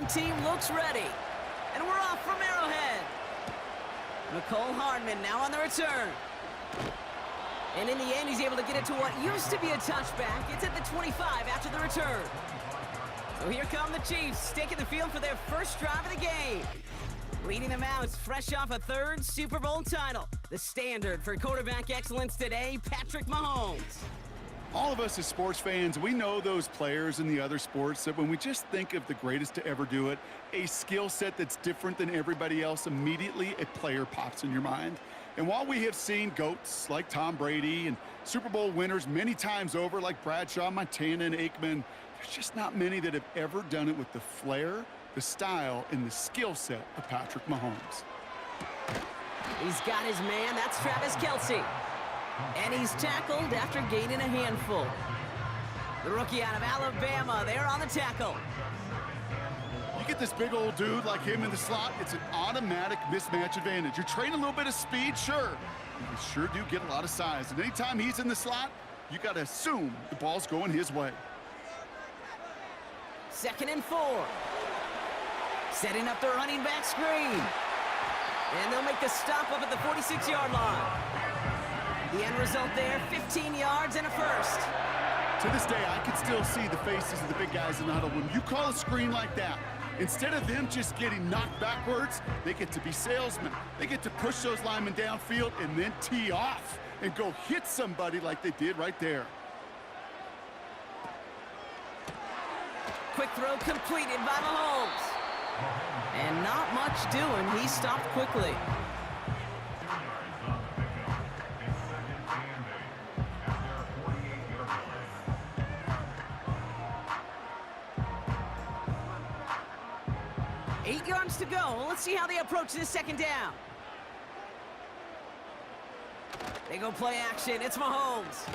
Team looks ready. And we're off from Arrowhead. Nicole Hardman now on the return. And in the end, he's able to get it to what used to be a touchback. It's at the 25 after the return. So here come the Chiefs, taking the field for their first drive of the game. Leading them out, fresh off a third Super Bowl title. The standard for quarterback excellence today, Patrick Mahomes. All of us as sports fans, we know those players in the other sports that when we just think of the greatest to ever do it, a skill set that's different than everybody else, immediately a player pops in your mind. And while we have seen GOATs like Tom Brady and Super Bowl winners many times over like Bradshaw, Montana, and Aikman, there's just not many that have ever done it with the flair, the style, and the skill set of Patrick Mahomes. He's got his man. That's Travis Kelce. And he's tackled after gaining a handful. The rookie out of Alabama, there on the tackle. You get this big old dude like him in the slot, it's an automatic mismatch advantage. You're trading a little bit of speed, sure. You sure do get a lot of size. And anytime he's in the slot, you got to assume the ball's going his way. 2nd and 4. Setting up the running back screen. And they'll make the stop up at the 46-yard line. The end result there, 15 yards and a first. To this day, I can still see the faces of the big guys in the huddle. When you call a screen like that, instead of them just getting knocked backwards, they get to be salesmen. They get to push those linemen downfield and then tee off and go hit somebody like they did right there. Quick throw completed by Mahomes. And not much doing. He stopped quickly. Eight yards to go. Let's see how they approach this second down. They go play action. It's Mahomes.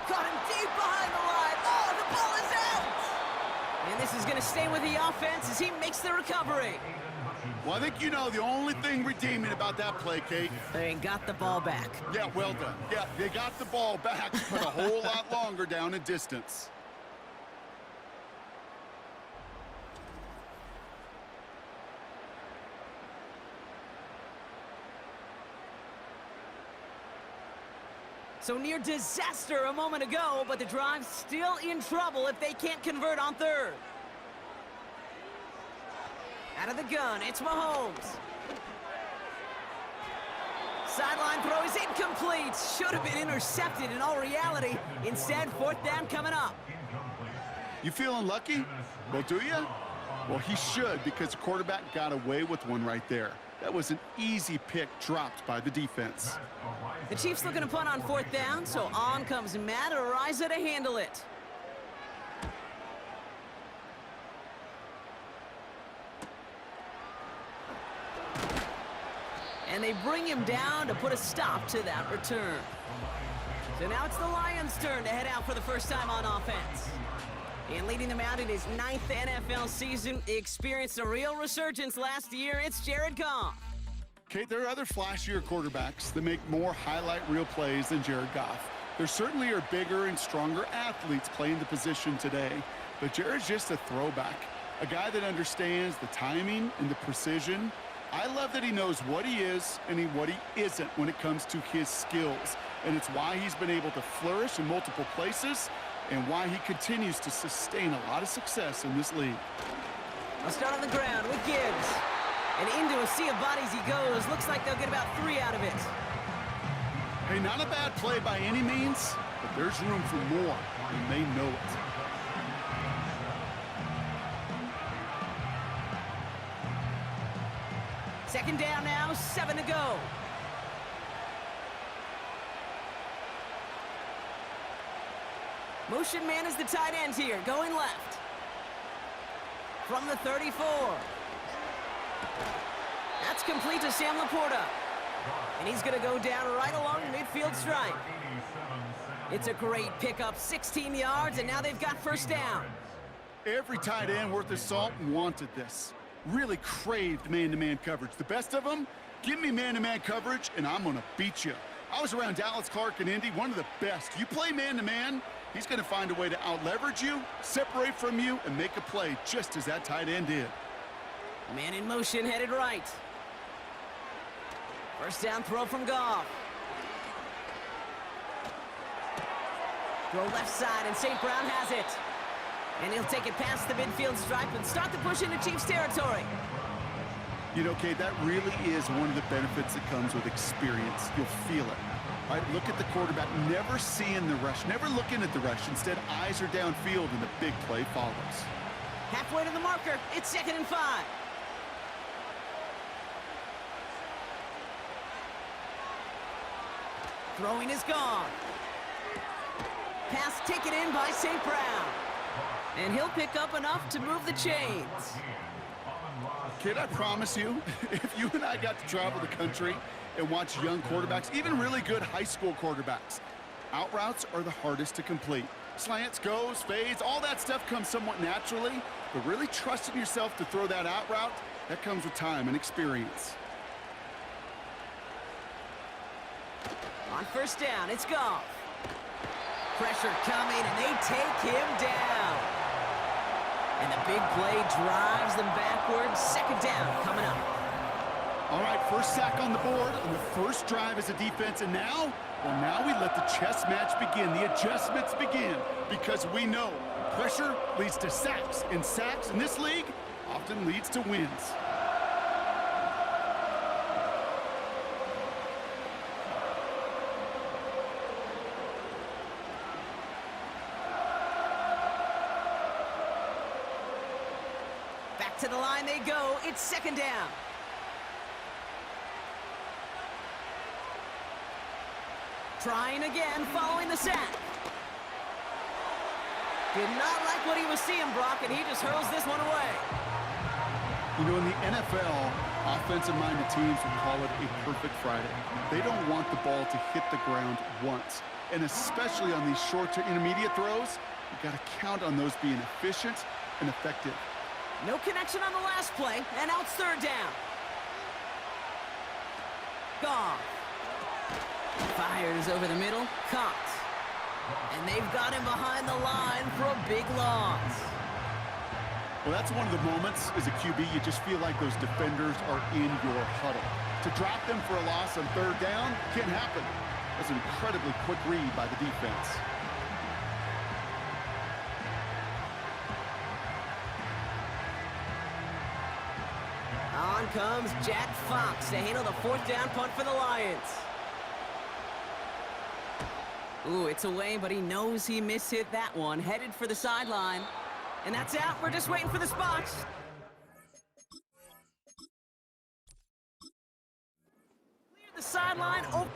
Got him deep behind the line. Oh, the ball is out! And this is going to stay with the offense as he makes the recovery. Well, I think you know the only thing redeeming about that play, Kate. They got the ball back. Yeah, well done. Yeah, they got the ball back, but a whole lot longer down in distance. So near disaster a moment ago, but the drive's still in trouble if they can't convert on third. Out of the gun, it's Mahomes. Sideline throw is incomplete. Should have been intercepted in all reality. Instead, 4th down coming up. You feeling lucky? Well, do you? Well, he should, because the quarterback got away with one right there. That was an easy pick dropped by the defense. The Chiefs looking to punt on 4th down, so on comes Matt Araiza to handle it. And they bring him down to put a stop to that return. So now it's the Lions' turn to head out for the first time on offense. And leading them out in his 9th NFL season, he experienced a real resurgence last year. It's Jared Goff. Kate, there are other flashier quarterbacks that make more highlight reel plays than Jared Goff. There certainly are bigger and stronger athletes playing the position today, but Jared's just a throwback, a guy that understands the timing and the precision. I love that he knows what he is and what he isn't when it comes to his skills, and it's why he's been able to flourish in multiple places and why he continues to sustain a lot of success in this league. I'll start on the ground with Gibbs. And into a sea of bodies he goes. Looks like they'll get about 3 out of it. Hey, not a bad play by any means, but there's room for more, and they know it. Second down now, 7 to go. Motion man is the tight end here, going left. From the 34. That's complete to Sam Laporta. And he's going to go down right along midfield stripe. It's a great pickup, 16 yards, and now they've got first down. Every tight end worth his salt wanted this. Really craved man-to-man coverage. The best of them, give me man-to-man coverage, and I'm going to beat you. I was around Dallas Clark and Indy, one of the best. You play man-to-man, he's going to find a way to out-leverage you, separate from you, and make a play just as that tight end did. Man in motion, headed right. First down throw from Goff. Throw left side, and St. Brown has it. And he'll take it past the midfield stripe and start the push into Chiefs territory. You know, Kate, that really is one of the benefits that comes with experience. You'll feel it. All right, look at the quarterback, never seeing the rush, never looking at the rush. Instead, eyes are downfield, and the big play follows. Halfway to the marker, it's 2nd and 5. Throwing is gone. Pass taken in by St. Brown. And he'll pick up enough to move the chains. Kid, I promise you, if you and I got to travel the country and watch young quarterbacks, even really good high school quarterbacks, out routes are the hardest to complete. Slants, goes, fades, all that stuff comes somewhat naturally, but really trusting yourself to throw that out route, that comes with time and experience. On first down, it's Goff. Pressure coming, and they take him down. And the big play drives them backwards. 2nd down coming up. All right, first sack on the board on the first drive as a defense, and now, well, now we let the chess match begin, the adjustments begin, because we know pressure leads to sacks, and sacks in this league often leads to wins. To the line they go. It's 2nd down. Trying again, following the sack. Did not like what he was seeing, Brock, and he just hurls this one away. You know, in the NFL, offensive-minded teams would call it a perfect Friday. They don't want the ball to hit the ground once. And especially on these short to intermediate throws, you got to count on those being efficient and effective. No connection on the last play, and now it's 3rd down. Goff. Fires over the middle, caught. And they've got him behind the line for a big loss. Well, that's one of the moments as a QB, you just feel like those defenders are in your huddle. To drop them for a loss on 3rd down can't happen. That's an incredibly quick read by the defense. On comes Jack Fox to handle the 4th down punt for the Lions. Ooh, it's away, but he knows he mishit that one. Headed for the sideline. And that's out. We're just waiting for the spots. Clear the sideline. Oh.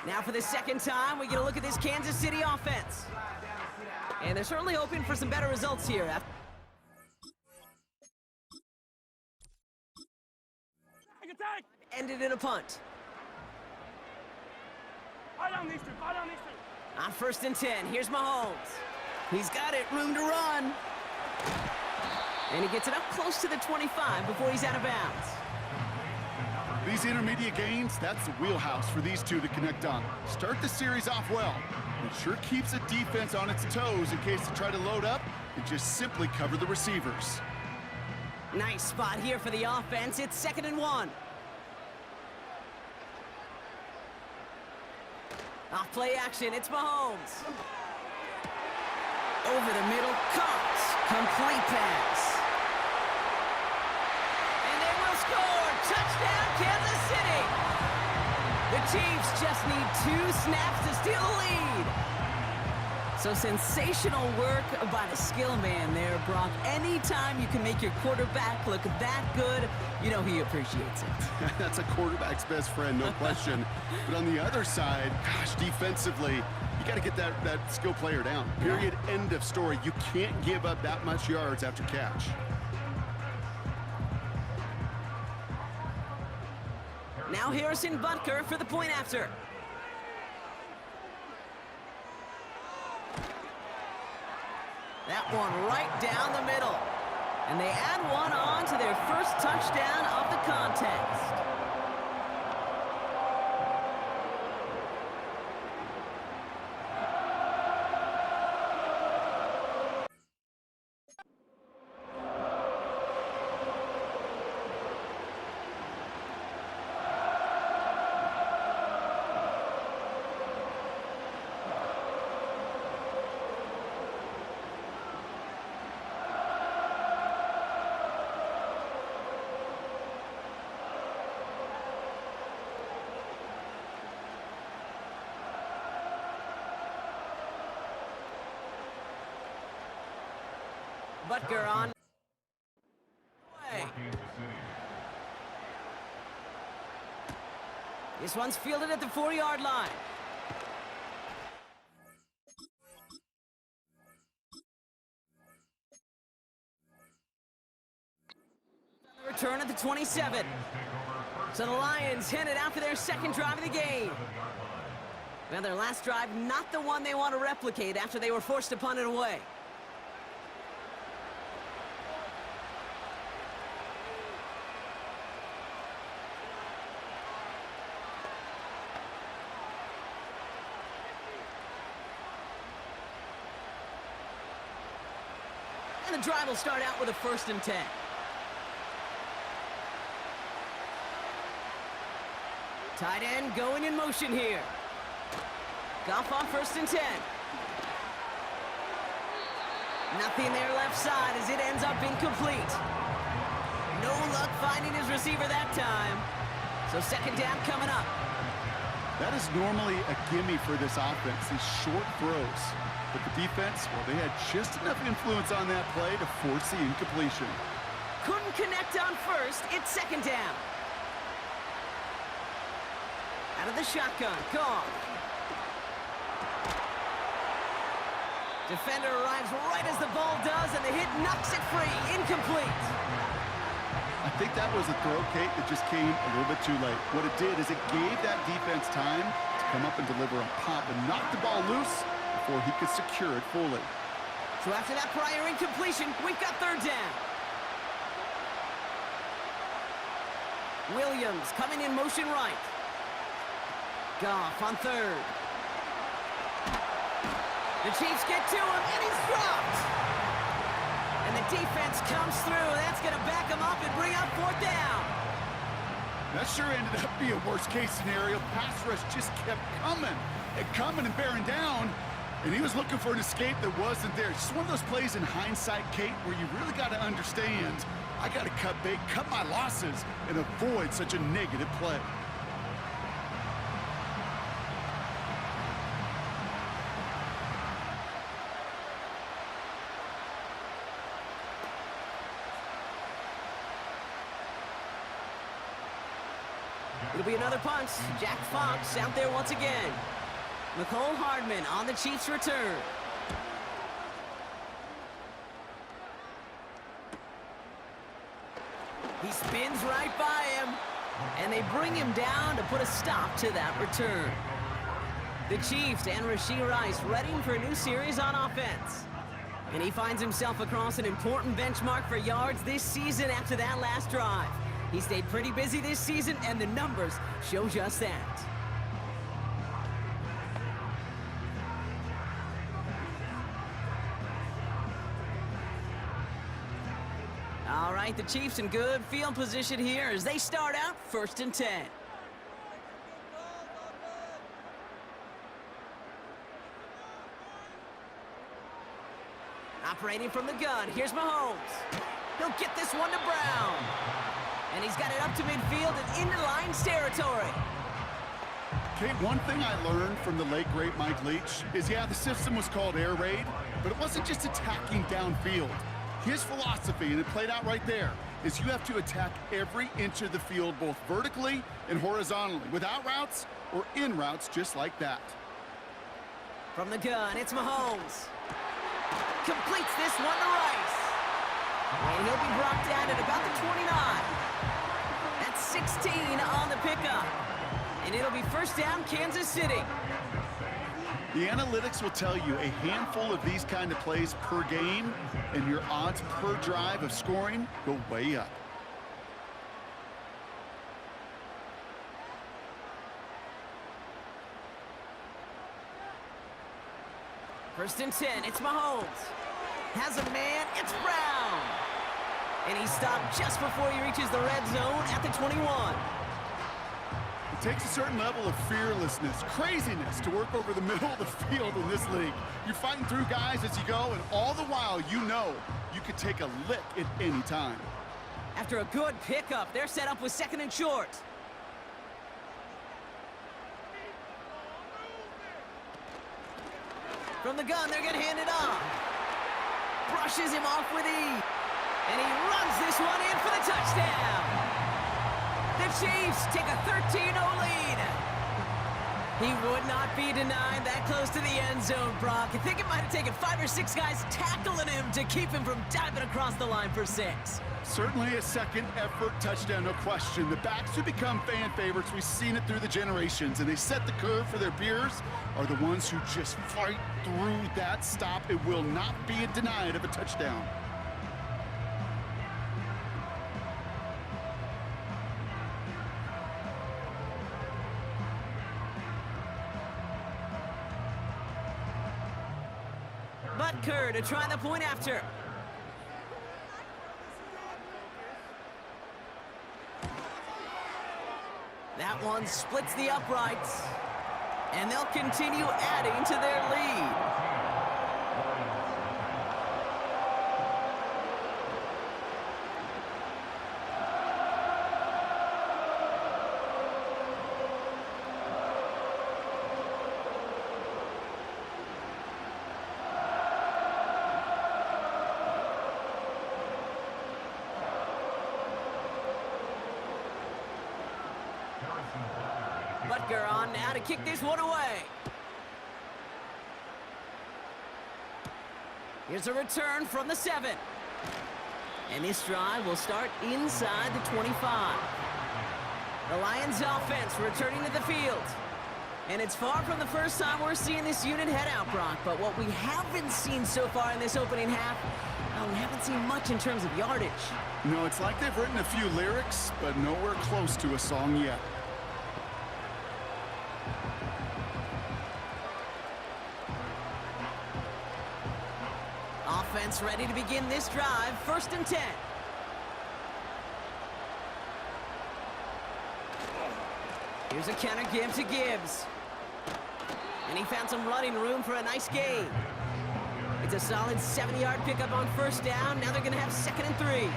Now for the 2nd time, we get a look at this Kansas City offense. And they're certainly hoping for some better results here. Ended in a punt. On 1st and 10, here's Mahomes. He's got it, room to run. And he gets it up close to the 25 before he's out of bounds. These intermediate gains, that's the wheelhouse for these two to connect on. Start the series off well. It sure keeps the defense on its toes in case they try to load up and just simply cover the receivers. Nice spot here for the offense. It's 2nd and 1. Off play action, it's Mahomes. Over the middle, caught. Complete pass. Touchdown, Kansas City! The Chiefs just need 2 snaps to steal the lead. So sensational work by the skill man there, Brock. Anytime you can make your quarterback look that good, you know he appreciates it. That's a quarterback's best friend, no question. But on the other side, gosh, defensively, you got to get that skill player down. Period, end of story. You can't give up that much yards after catch. Now Harrison Butker for the point after. That one right down the middle. And they add one on to their first touchdown of the contest. Butker on. This one's fielded at the 4-yard line. Return at the 27. So the Lions headed out for their second drive of the game. Now their last drive, not the one they want to replicate after they were forced to punt it away. And the drive will start out with a 1st and 10. Tight end going in motion here. Goff on 1st and 10. Nothing there left side as it ends up incomplete. No luck finding his receiver that time. So 2nd down coming up. That is normally a gimme for this offense, these short throws. But the defense, well, they had just enough influence on that play to force the incompletion. Couldn't connect on 1st. It's 2nd down. Out of the shotgun, Goff. Defender arrives right as the ball does, and the hit knocks it free. Incomplete. I think that was a throw, Kate, that just came a little bit too late. What it did is it gave that defense time to come up and deliver a pop and knock the ball loose before he could secure it fully. So after that prior incompletion, we've got 3rd down. Williams coming in motion right. Goff on 3rd. The Chiefs get to him, and he's dropped. And the defense comes through. That's going to back him up and bring up 4th down. That sure ended up being a worst-case scenario. Pass rush just kept coming and bearing down. And he was looking for an escape that wasn't there. Just one of those plays in hindsight, Kate, where you really got to understand, I got to cut bait, cut my losses, and avoid such a negative play. It'll be another punt. Jack Fox out there once again. Nicole Hardman on the Chiefs' return. He spins right by him, and they bring him down to put a stop to that return. The Chiefs and Rashee Rice ready for a new series on offense. And he finds himself across an important benchmark for yards this season after that last drive. He stayed pretty busy this season, and the numbers show just that. All right, the Chiefs in good field position here as they start out 1st and 10. Operating from the gun, here's Mahomes. He'll get this one to Brown. And he's got it up to midfield and into Lions territory. Kate, one thing I learned from the late, great Mike Leach is, yeah, the system was called air raid, but it wasn't just attacking downfield. His philosophy, and it played out right there, is you have to attack every inch of the field, both vertically and horizontally, without routes or in routes just like that. From the gun, it's Mahomes. Completes this one to Rice. And he'll be brought down at about the 29. That's 16 on the pickup. And it'll be 1st down, Kansas City. The analytics will tell you a handful of these kind of plays per game, and your odds per drive of scoring go way up. First and 10, it's Mahomes. Has a man, it's Brown. And he stopped just before he reaches the red zone at the 21. It takes a certain level of fearlessness, craziness to work over the middle of the field in this league. You're fighting through guys as you go, and all the while you know you could take a lick at any time. After a good pickup, they're set up with second and short. From the gun, they're going to hand it off. Brushes him off with ease. And he runs this one in for the touchdown. The Chiefs take a 13-0 lead. He would not be denied that close to the end zone, Brock. I think it might have taken 5 or 6 guys tackling him to keep him from diving across the line for 6. Certainly a second effort touchdown, no question. The backs who become fan favorites, we've seen it through the generations, and they set the curve for their peers, are the ones who just fight through that stop. It will not be denied of a touchdown. Butker to try the point after. That one splits the uprights. And they'll continue adding to their lead. Butker on now to kick this one away. Here's a return from the 7. And this drive will start inside the 25. The Lions offense returning to the field. And it's far from the first time we're seeing this unit head out, Brock. But what we haven't seen so far in this opening half, we haven't seen much in terms of yardage. No, it's like they've written a few lyrics, but nowhere close to a song yet. Offense ready to begin this drive. First and 10. Here's a counter give to Gibbs. And he found some running room for a nice gain. It's a solid 70-yard pickup on first down. Now they're going to have second and 3.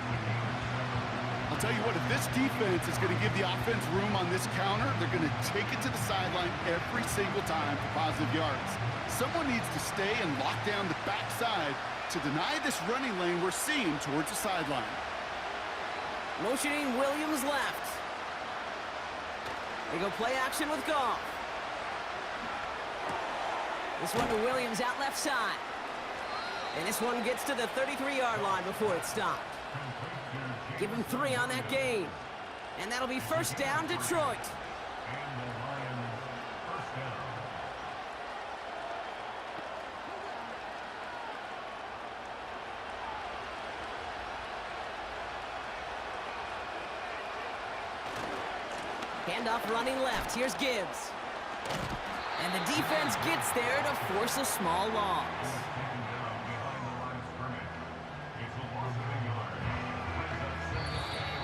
I'll tell you what, if this defense is going to give the offense room on this counter, they're going to take it to the sideline every single time for positive yards. Someone needs to stay and lock down the backside to deny this running lane we're seeing towards the sideline. Motioning Williams left. They go play action with Goff. This one to Williams out left side. And this one gets to the 33-yard line before it stopped. Give him 3 on that gain. And that'll be first down, Detroit. Handoff running left. Here's Gibbs. And the defense gets there to force a small loss.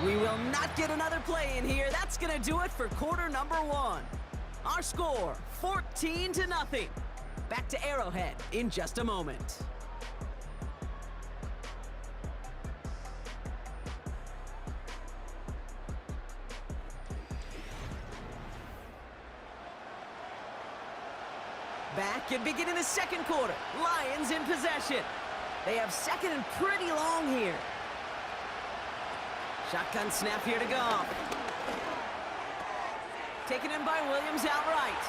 We will not get another play in here. That's going to do it for quarter number 1. Our score, 14-0. Back to Arrowhead in just a moment. Back and beginning the second quarter. Lions in possession. They have second and pretty long here. Shotgun snap here to Goff. Taken in by Williams outright.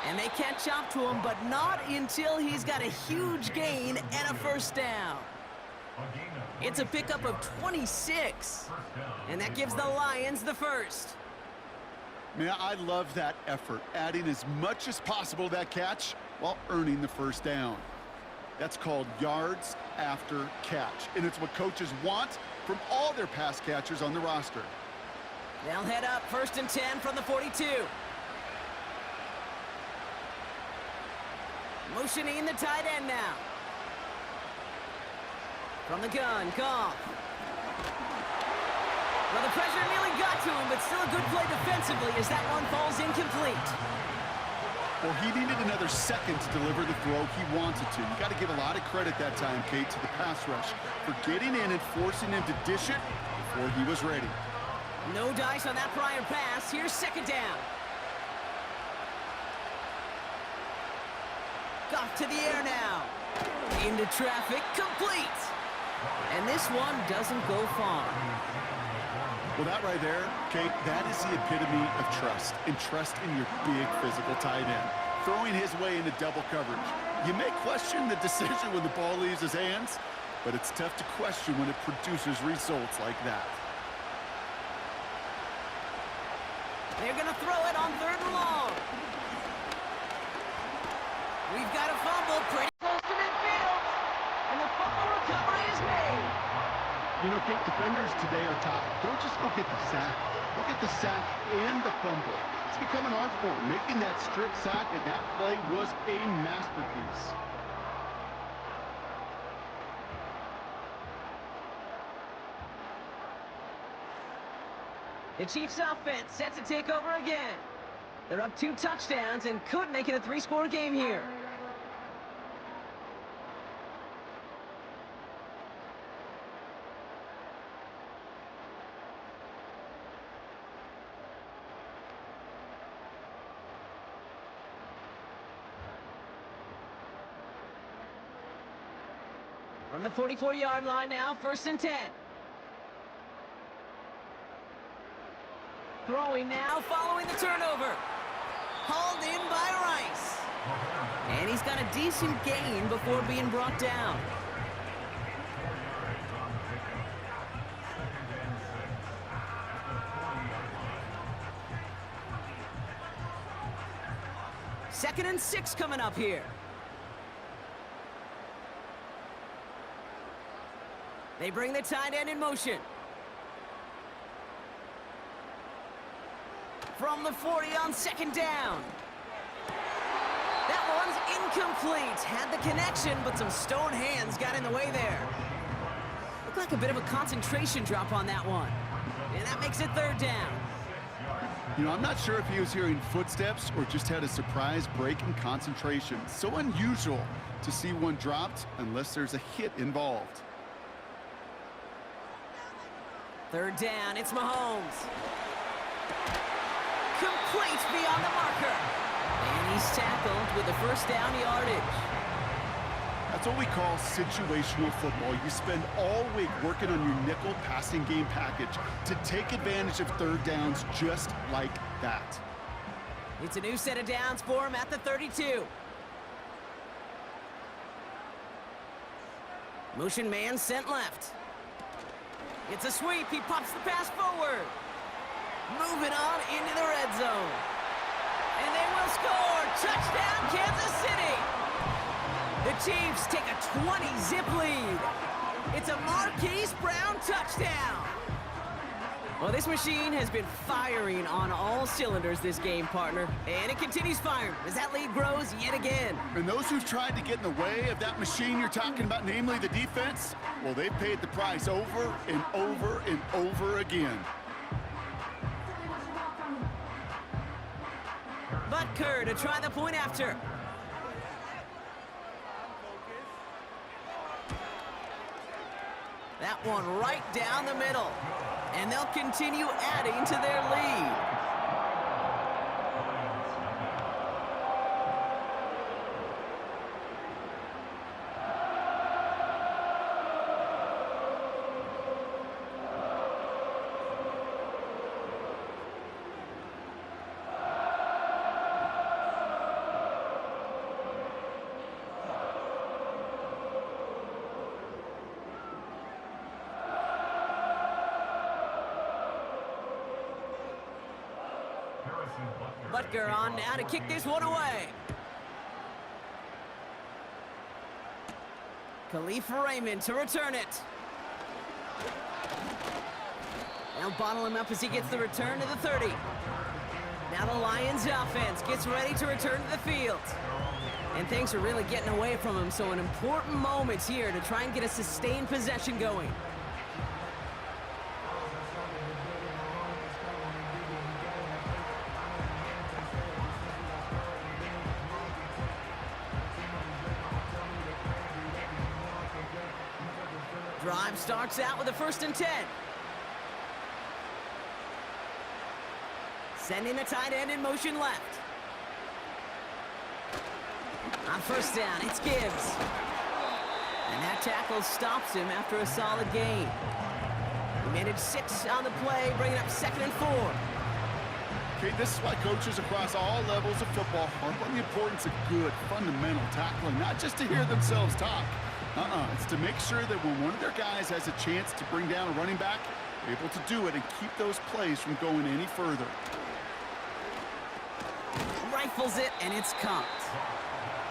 And they catch up to him, but not until he's got a huge gain and a first down. It's a pickup of 26. And that gives the Lions the first. Man, I love that effort, adding as much as possible to that catch while earning the first down. That's called yards after catch, and it's what coaches want from all their pass catchers on the roster. They'll head up 1st and 10 from the 42. Motioning the tight end now. From the gun, Goff. Well, the pressure nearly got to him, but still a good play defensively as that one falls incomplete. Well, he needed another second to deliver the throw he wanted to. You got to give a lot of credit that time, Kate, to the pass rush for getting in and forcing him to dish it before he was ready. No dice on that prior pass. Here's 2nd down. Goff to the air now. Into traffic, complete. And this one doesn't go far. Well, that right there, Kate, that is the epitome of trust, and trust in your big physical tight end. Throwing his way into double coverage. You may question the decision when the ball leaves his hands, but it's tough to question when it produces results like that. They're going to throw it on 3rd and long. We've got a fumble pretty close to midfield, and the fumble recovery is made. You know, Kate, defenders today are top. Don't just look at the sack. Look at the sack and the fumble. It's become an art form, making that strip sack, and that play was a masterpiece. The Chiefs offense set to take over again. They're up 2 touchdowns and could make it a 3-score game here. From the 44-yard line now, 1st and 10. Throwing now, following the turnover. Hauled in by Rice. And he's got a decent gain before being brought down. Second and 6 coming up here. They bring the tight end in motion. From the 40 on 2nd down. That one's incomplete. Had the connection, but some stone hands got in the way there. Looked like a bit of a concentration drop on that one. And that makes it 3rd down. You know, I'm not sure if he was hearing footsteps or just had a surprise break in concentration. So unusual to see one dropped unless there's a hit involved. 3rd down, it's Mahomes. Complete beyond the marker. And he's tackled with the 1st down yardage. That's what we call situational football. You spend all week working on your nickel passing game package to take advantage of 3rd downs just like that. It's a new set of downs for him at the 32. Motion man sent left. It's a sweep. He pops the pass forward. Moving on into the red zone. And they will score. Touchdown, Kansas City. The Chiefs take a 20-zip lead. It's a Marquise Brown touchdown. Well, this machine has been firing on all cylinders this game, partner. And it continues firing as that lead grows yet again. And those who've tried to get in the way of that machine you're talking about, namely the defense, well, they've paid the price over and over and over again. Butker to try the point after. That one right down the middle. And they'll continue adding to their lead. Butker on now to kick this one away. Khalif Raymond to return it. They'll bottle him up as he gets the return to the 30. Now the Lions offense gets ready to return to the field. And things are really getting away from him, so an important moment here to try and get a sustained possession going. Drive starts out with a 1st and 10. Sending the tight end in motion left. On 1st down, it's Gibbs. And that tackle stops him after a solid gain. He made it 6 on the play, bringing up 2nd and 4. Okay, this is why coaches across all levels of football harp on the importance of good, fundamental tackling, not just to hear themselves talk. It's to make sure that when one of their guys has a chance to bring down a running back, they're able to do it and keep those plays from going any further. Rifles it, and it's caught.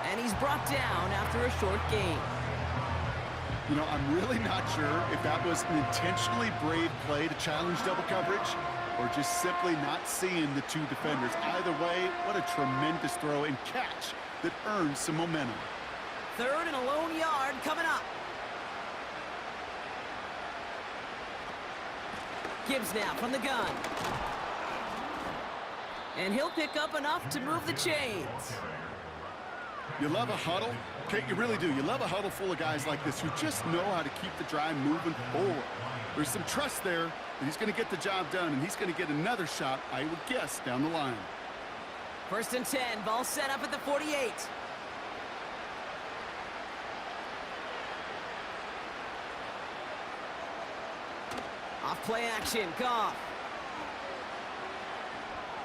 And he's brought down after a short gain. You know, I'm really not sure if that was an intentionally brave play to challenge double coverage or just simply not seeing the two defenders. Either way, what a tremendous throw and catch that earned some momentum. 3rd and a lone yard coming up. Gibbs now from the gun. And he'll pick up enough to move the chains. You love a huddle? Okay, you really do. You love a huddle full of guys like this who just know how to keep the drive moving forward. There's some trust there that he's going to get the job done, and he's going to get another shot, I would guess, down the line. 1st and 10, ball set up at the 48. Off play action, Goff.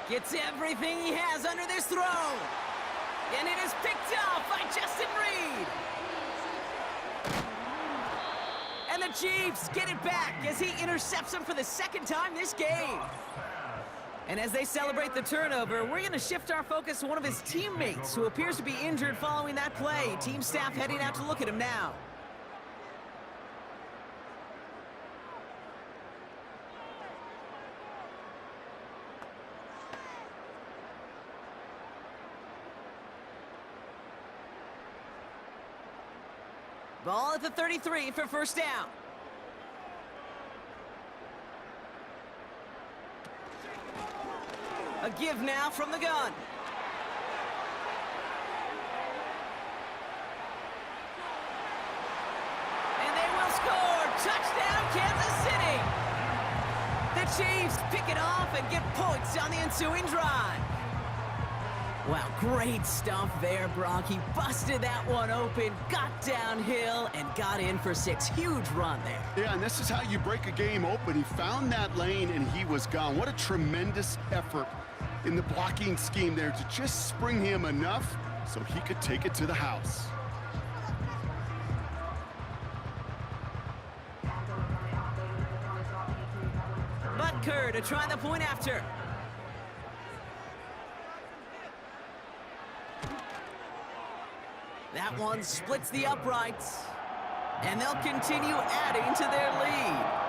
Gets everything he has under this throw. And it is picked off by Justin Reed. And the Chiefs get it back as he intercepts him for the 2nd time this game. And as they celebrate the turnover, we're going to shift our focus to one of his teammates who appears to be injured following that play. Team staff heading out to look at him now. Ball at the 33 for 1st down. A give now from the gun. And they will score. Touchdown, Kansas City. The Chiefs pick it off and get points on the ensuing drive. Wow, great stuff there, Brock. He busted that one open, got downhill, and got in for 6. Huge run there. Yeah, and this is how you break a game open. He found that lane, and he was gone. What a tremendous effort in the blocking scheme there to just spring him enough so he could take it to the house. Butker to try the point after. That one splits the uprights, and they'll continue adding to their lead.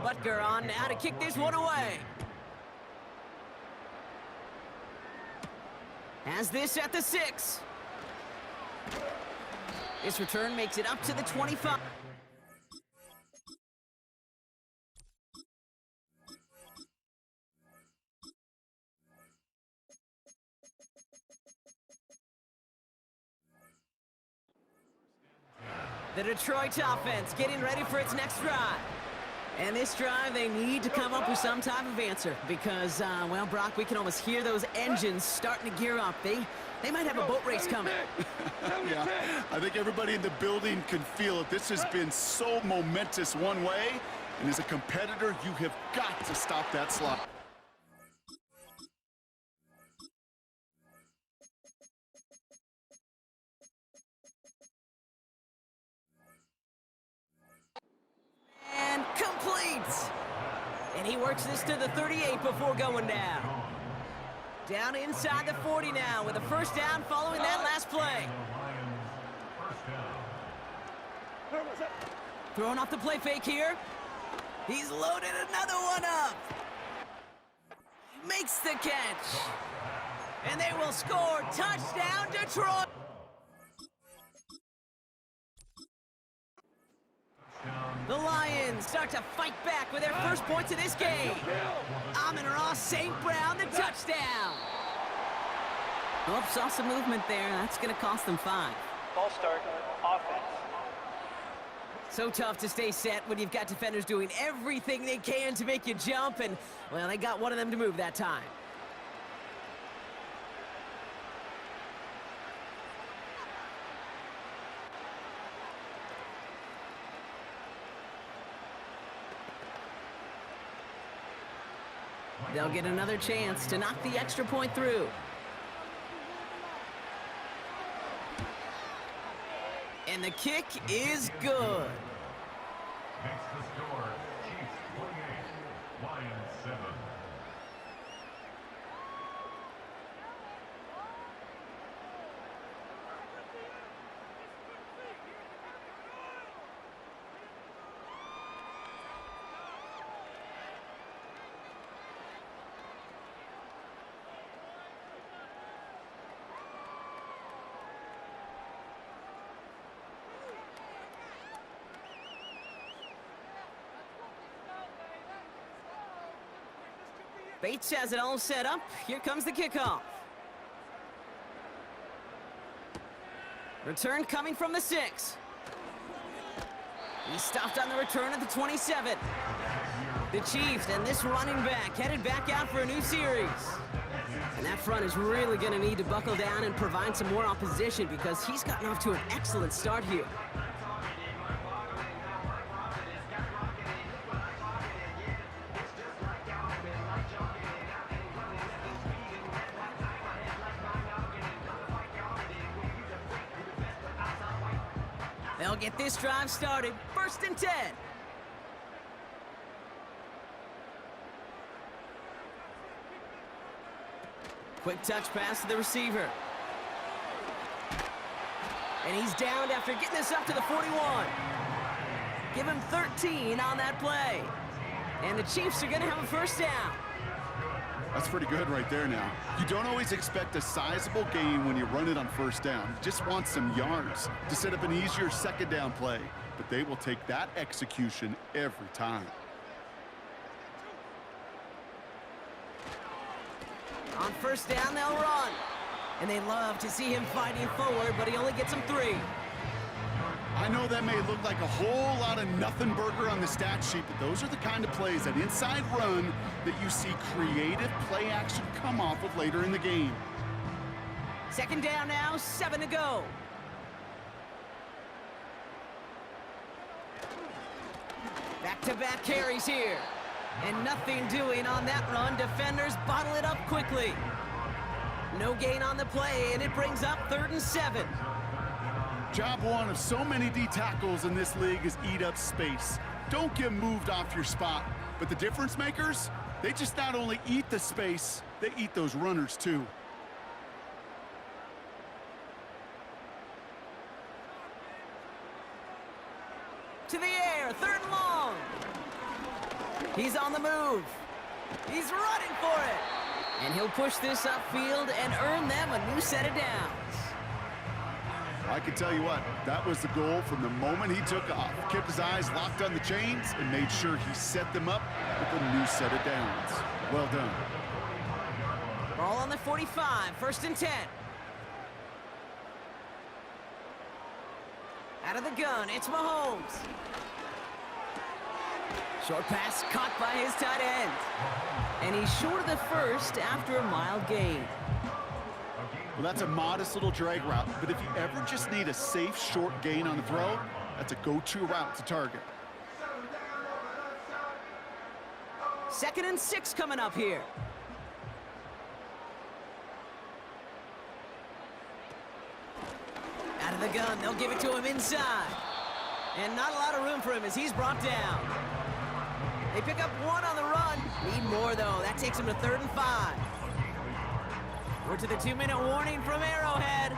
Butker on now to kick this one away. Has this at the 6. This return makes it up to the 25. The Detroit offense getting ready for its next drive. And this drive, they need to come up with some type of answer because, well, Brock, we can almost hear those engines starting to gear up. They might have a boat race coming. Yeah, I think everybody in the building can feel it. This has been so momentous one way, and as a competitor, you have got to stop that slide. And complete. And he works this to the 38 before going down. Down inside the 40 now with a first down following that last play. Throwing off the play fake here. He's loaded another one up. Makes the catch. And they will score. Touchdown, Detroit. The Lions start to fight back with their first points of this game. Amon-Ra St. Brown, the touchdown. Oops, saw some movement there. That's going to cost them 5. Ball start, offense. So tough to stay set when you've got defenders doing everything they can to make you jump, and, well, they got one of them to move that time. They'll get another chance to knock the extra point through. And the kick is good. Makes the score Chiefs 28, Lions 7. Bates has it all set up. Here comes the kickoff. Return coming from the 6. He's stopped on the return at the 27. The Chiefs and this running back headed back out for a new series. And that front is really going to need to buckle down and provide some more opposition because he's gotten off to an excellent start here. They'll get this drive started. 1st and 10. Quick touch pass to the receiver. And he's downed after getting this up to the 41. Give him 13 on that play. And the Chiefs are going to have a first down. That's pretty good right there now. You don't always expect a sizable gain when you run it on 1st down. You just want some yards to set up an easier 2nd down play. But they will take that execution every time. On 1st down, they'll run. And they love to see him fighting forward, but he only gets them 3. I know that may look like a whole lot of nothing burger on the stat sheet, but those are the kind of plays, that inside run, that you see creative play action come off of later in the game. 2nd down now, 7 to go. Back-to-back carries here. And nothing doing on that run. Defenders bottle it up quickly. No gain on the play, and it brings up 3rd and 7. Job one of so many D tackles in this league is eat up space. Don't get moved off your spot. But the difference makers, they just not only eat the space, they eat those runners too. To the air, 3rd and long. He's on the move. He's running for it. And he'll push this upfield and earn them a new set of downs. I can tell you what, that was the goal from the moment he took off. Kept his eyes locked on the chains and made sure he set them up with a new set of downs. Well done. Ball on the 45, 1st and 10. Out of the gun, it's Mahomes. Short pass caught by his tight end. And he's short of the first after a mild gain. Well, that's a modest little drag route, but if you ever just need a safe short gain on the throw, that's a go-to route to target. 2nd and 6 coming up here. Out of the gun, they'll give it to him inside. And not a lot of room for him as he's brought down. They pick up 1 on the run. Need more, though. That takes him to 3rd and 5. We're to the 2-minute warning from Arrowhead.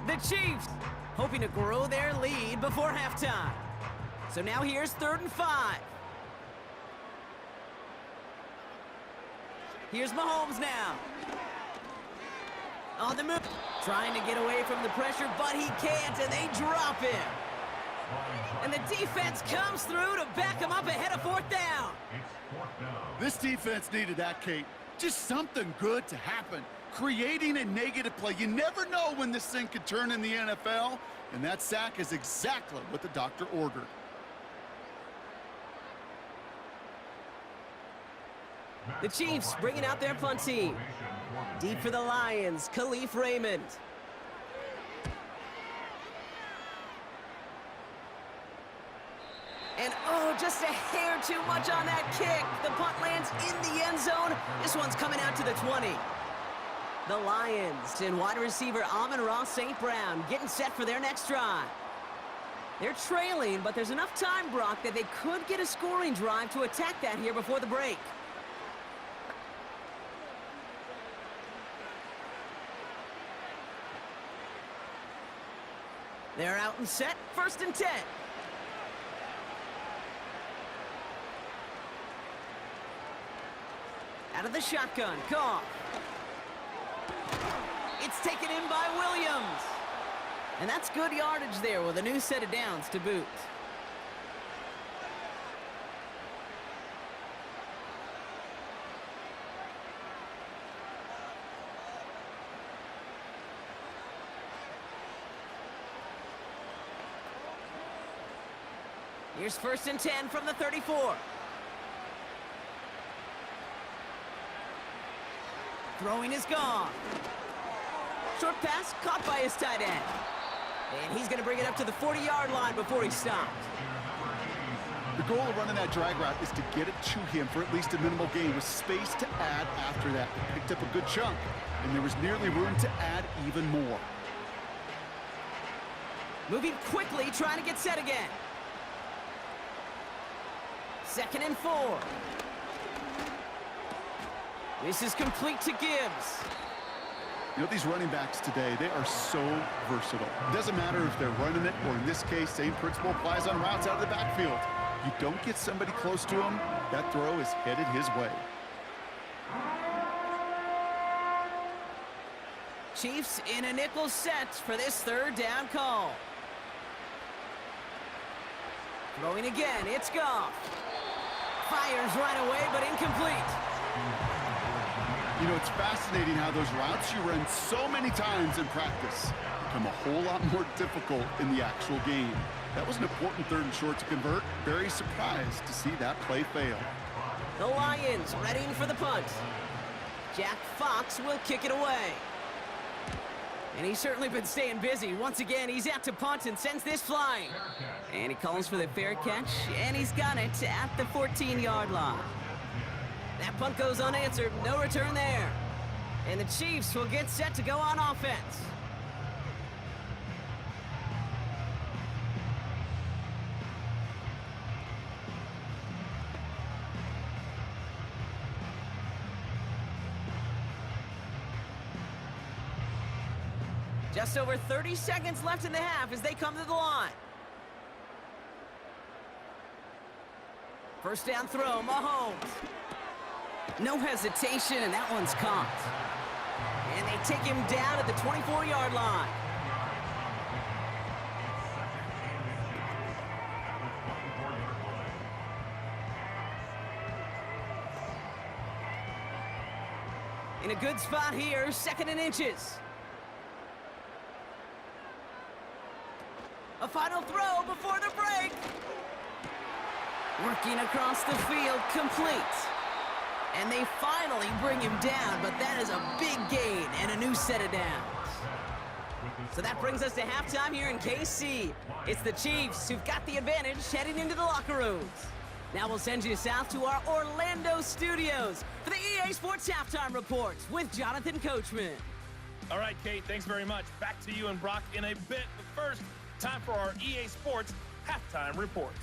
The Chiefs hoping to grow their lead before halftime. So now here's 3rd and 5. Here's Mahomes now. On the move. Trying to get away from the pressure, but he can't, and they drop him. And the defense comes through to back him up ahead of 4th down. This defense needed that, Kate. Just something good to happen. Creating a negative play. You never know when this thing could turn in the NFL, and that sack is exactly what the doctor ordered. The Chiefs bringing out their punt team. Deep for the Lions, Khalif Raymond. And oh, just a hair too much on that kick. The punt lands in the end zone. This one's coming out to the 20. The Lions and wide receiver Amon-Ra St. Brown getting set for their next drive. They're trailing, but there's enough time, Brock, that they could get a scoring drive to attack that here before the break. They're out and set, 1st and 10. Out of the shotgun, Goff. It's taken in by Williams. And that's good yardage there with a new set of downs to boot. Here's 1st and 10 from the 34. Throwing is gone. Short pass caught by his tight end. And he's going to bring it up to the 40-yard line before he stopped. The goal of running that drag route is to get it to him for at least a minimal gain with space to add after that. He picked up a good chunk, and there was nearly room to add even more. Moving quickly, trying to get set again. 2nd and 4. This is complete to Gibbs. You know, these running backs today, they are so versatile. It doesn't matter if they're running it, or in this case, same principle applies on routes out of the backfield. You don't get somebody close to him, that throw is headed his way. Chiefs in a nickel set for this 3rd down call. Throwing again, it's Goff. Fires right away, but incomplete. You know, it's fascinating how those routes you run so many times in practice become a whole lot more difficult in the actual game. That was an important 3rd and short to convert. Very surprised to see that play fail. The Lions readying for the punt. Jack Fox will kick it away. And he's certainly been staying busy. Once again, he's out to punt and sends this flying. And he calls for the fair catch, and he's got it at the 14-yard line. That punt goes unanswered, no return there. And the Chiefs will get set to go on offense. Just over 30 seconds left in the half as they come to the line. 1st down throw, Mahomes. No hesitation, and that one's caught. And they take him down at the 24-yard line. In a good spot here, 2nd and inches. A final throw before the break. Working across the field, complete. And they finally bring him down, but that is a big gain and a new set of downs. So that brings us to halftime here in KC. It's the Chiefs who've got the advantage heading into the locker rooms. Now we'll send you south to our Orlando studios for the EA Sports Halftime Report with Jonathan Coachman. All right, Kate, thanks very much. Back to you and Brock in a bit. But first, time for our EA Sports Halftime Report.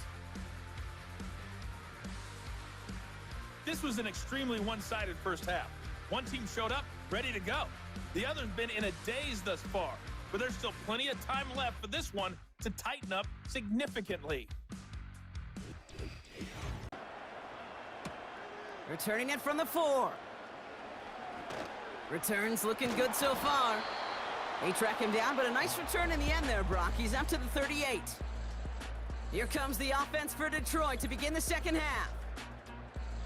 This was an extremely one-sided first half. One team showed up, ready to go. The other's been in a daze thus far, but there's still plenty of time left for this one to tighten up significantly. Returning it from the 4. Returns looking good so far. They track him down, but a nice return in the end there, Brock. He's up to the 38. Here comes the offense for Detroit to begin the second half.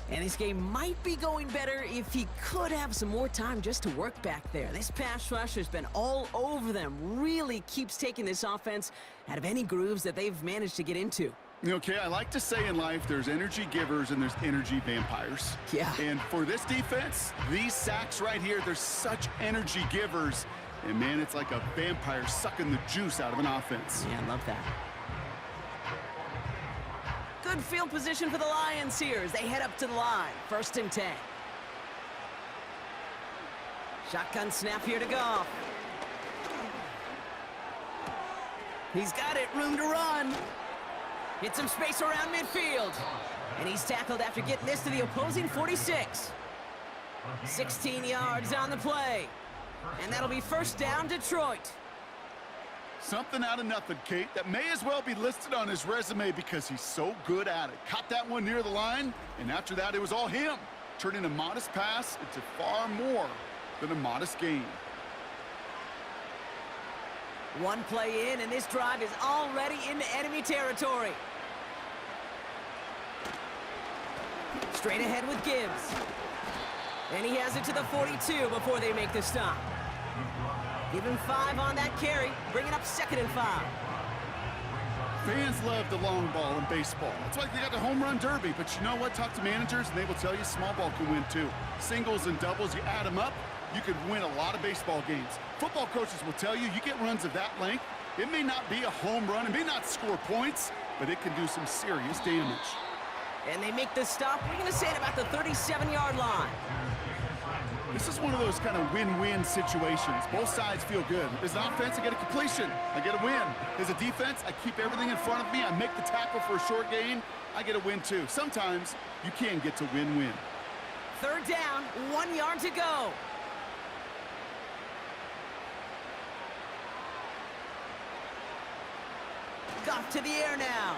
And this game might be going better if he could have some more time just to work back there. This pass rush has been all over them. Really keeps taking this offense out of any grooves that they've managed to get into. Okay, I like to say in life there's energy givers and there's energy vampires. Yeah. And for this defense, these sacks right here, they're such energy givers. And man, it's like a vampire sucking the juice out of an offense. Yeah, I love that. Good field position for the Lions here as they head up to the line. 1st and 10. Shotgun snap here to Goff. He's got it, room to run. Hit some space around midfield. And he's tackled after getting this to the opposing 46. 16 yards on the play. And that'll be first down, Detroit. Something out of nothing, Kate, that may as well be listed on his resume because he's so good at it. Caught that one near the line, and after that, it was all him, turning a modest pass into far more than a modest gain. One play in, and this drive is already into enemy territory. Straight ahead with Gibbs. And he has it to the 42 before they make the stop. Give him 5 on that carry, bringing up 2nd and 5. Fans love the long ball in baseball. It's like they got the home run derby, but you know what? Talk to managers, and they will tell you small ball can win too. Singles and doubles, you add them up, you could win a lot of baseball games. Football coaches will tell you, you get runs of that length, it may not be a home run, it may not score points, but it can do some serious damage. And they make the stop, we're gonna say at about the 37-yard line. This is one of those kind of win-win situations. Both sides feel good. As an offense, I get a completion. I get a win. As a defense, I keep everything in front of me. I make the tackle for a short gain. I get a win, too. Sometimes you can get to win-win. 3rd down, 1 yard to go. Goff to the air now.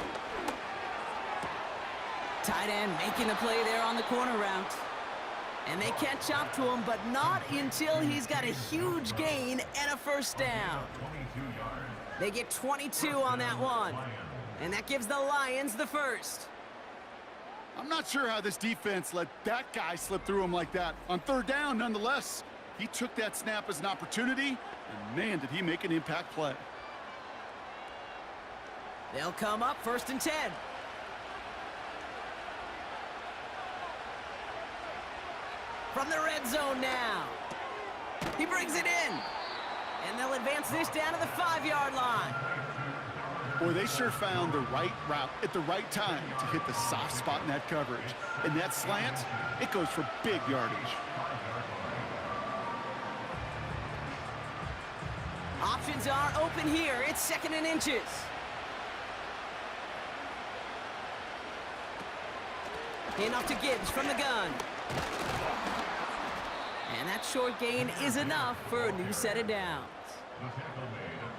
Tight end making the play there on the corner route. And they catch up to him, but not until he's got a huge gain and a first down. They get 22 on that one. And that gives the Lions the first. I'm not sure how this defense let that guy slip through him like that. On 3rd down, nonetheless, he took that snap as an opportunity, and man, did he make an impact play. They'll come up 1st and 10. From the red zone now. He brings it in. And they'll advance this down to the 5-yard line. Boy, they sure found the right route at the right time to hit the soft spot in that coverage. And that slant, it goes for big yardage. Options are open here. It's 2nd and inches. Enough to Gibbs from the gun. And that short gain is enough for a new set of downs.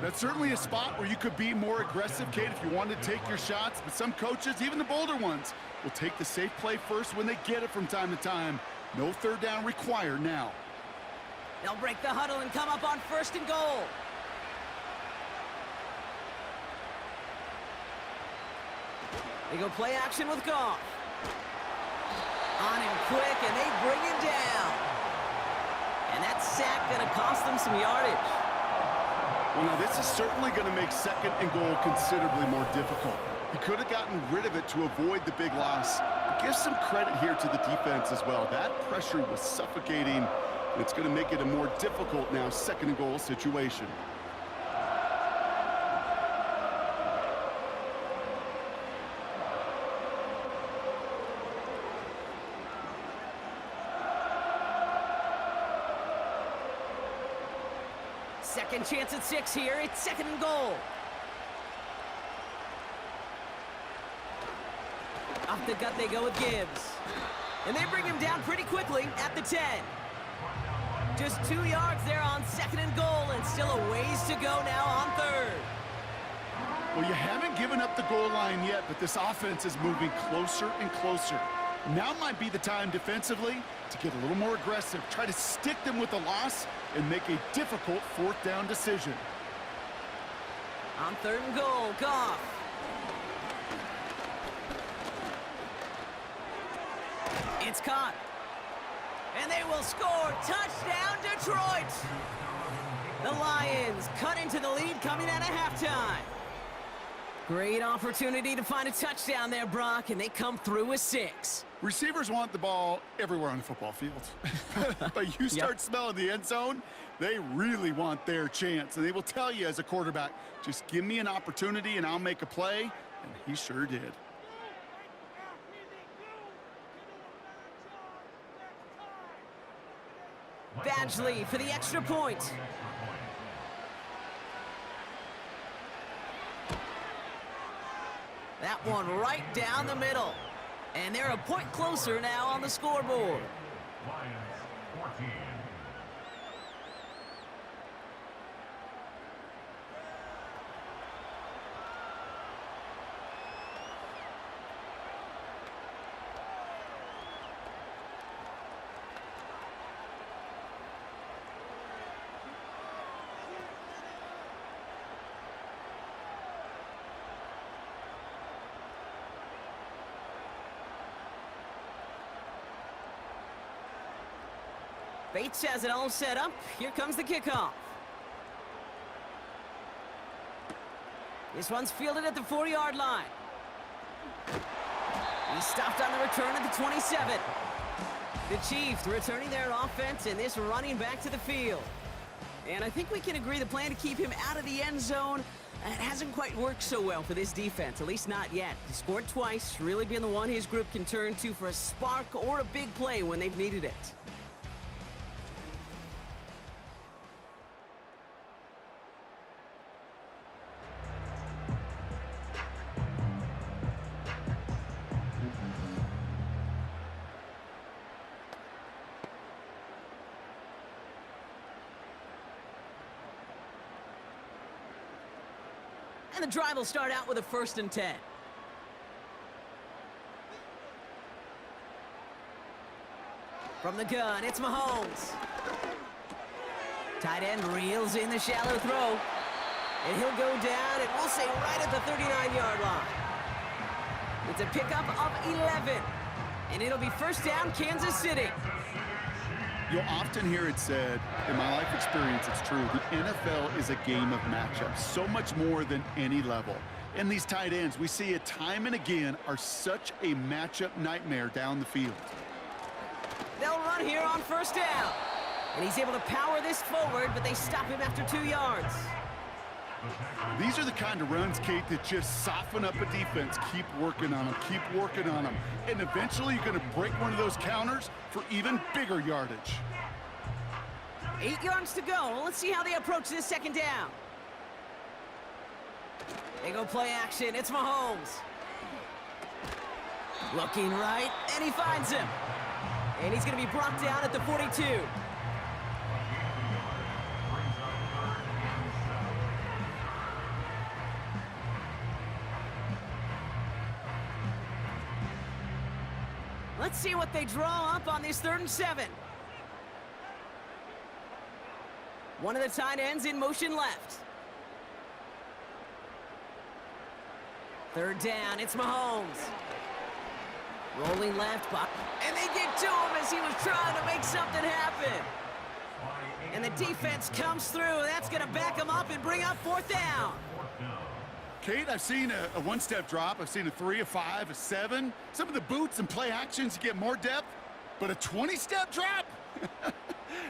That's certainly a spot where you could be more aggressive, Kate, if you wanted to take your shots. But some coaches, even the bolder ones, will take the safe play first when they get it from time to time. No 3rd down required now. They'll break the huddle and come up on 1st and goal. They go play action with Goff. On him quick, and they bring him down. And that sack going to cost them some yardage. Well, now this is certainly going to make 2nd and goal considerably more difficult. He could have gotten rid of it to avoid the big loss. But give some credit here to the defense as well. That pressure was suffocating. It's going to make it a more difficult now second and goal situation. Second chance at 6 here. It's second and goal. Off the gut they go with Gibbs. And they bring him down pretty quickly at the 10. Just 2 yards there on second and goal, and still a ways to go now on third. Well, you haven't given up the goal line yet, but this offense is moving closer and closer. Now might be the time defensively to get a little more aggressive, try to stick them with the loss, and make a difficult fourth down decision. On third and goal, Goff. It's caught. And they will score. Touchdown, Detroit! The Lions cut into the lead coming out of halftime. Great opportunity to find a touchdown there, Brock, and they come through with 6. Receivers want the ball everywhere on the football field. But you start smelling the end zone, they really want their chance. And they will tell you as a quarterback, just give me an opportunity and I'll make a play. And he sure did. Badgley for the extra point. That one right down the middle. And they're a point closer now on the scoreboard. Lions 14. Bates has it all set up. Here comes the kickoff. This one's fielded at the 4-yard line. He's stopped on the return at the 27. The Chiefs returning their offense and this running back to the field. And I think we can agree the plan to keep him out of the end zone, it hasn't quite worked so well for this defense, at least not yet. He scored twice, really been the one his group can turn to for a spark or a big play when they've needed it. And the drive will start out with a 1st and 10. From the gun, it's Mahomes. Tight end reels in the shallow throw. And he'll go down, and we'll say right at the 39-yard line. It's a pickup of 11. And it'll be 1st down, Kansas City. You'll often hear it said, in my life experience, it's true, the NFL is a game of matchups, so much more than any level. And these tight ends, we see it time and again, are such a matchup nightmare down the field. They'll run here on 1st down. And he's able to power this forward, but they stop him after 2 yards. These are the kind of runs, Kate, that just soften up a defense. Keep working on them, keep working on them. And eventually you're going to break one of those counters for even bigger yardage. 8 yards to go. Let's see how they approach this 2nd down. They go play action. It's Mahomes. Looking right, and he finds him. And he's going to be brought down at the 42. Let's see what they draw up on this 3rd and 7. One of the tight ends in motion left. 3rd down, it's Mahomes. Rolling left, and they get to him as he was trying to make something happen. And the defense comes through. That's going to back him up and bring up 4th down. Kate, I've seen a one-step drop. I've seen a 3, a 5, a 7. Some of the boots and play actions, you get more depth. But a 20-step drop?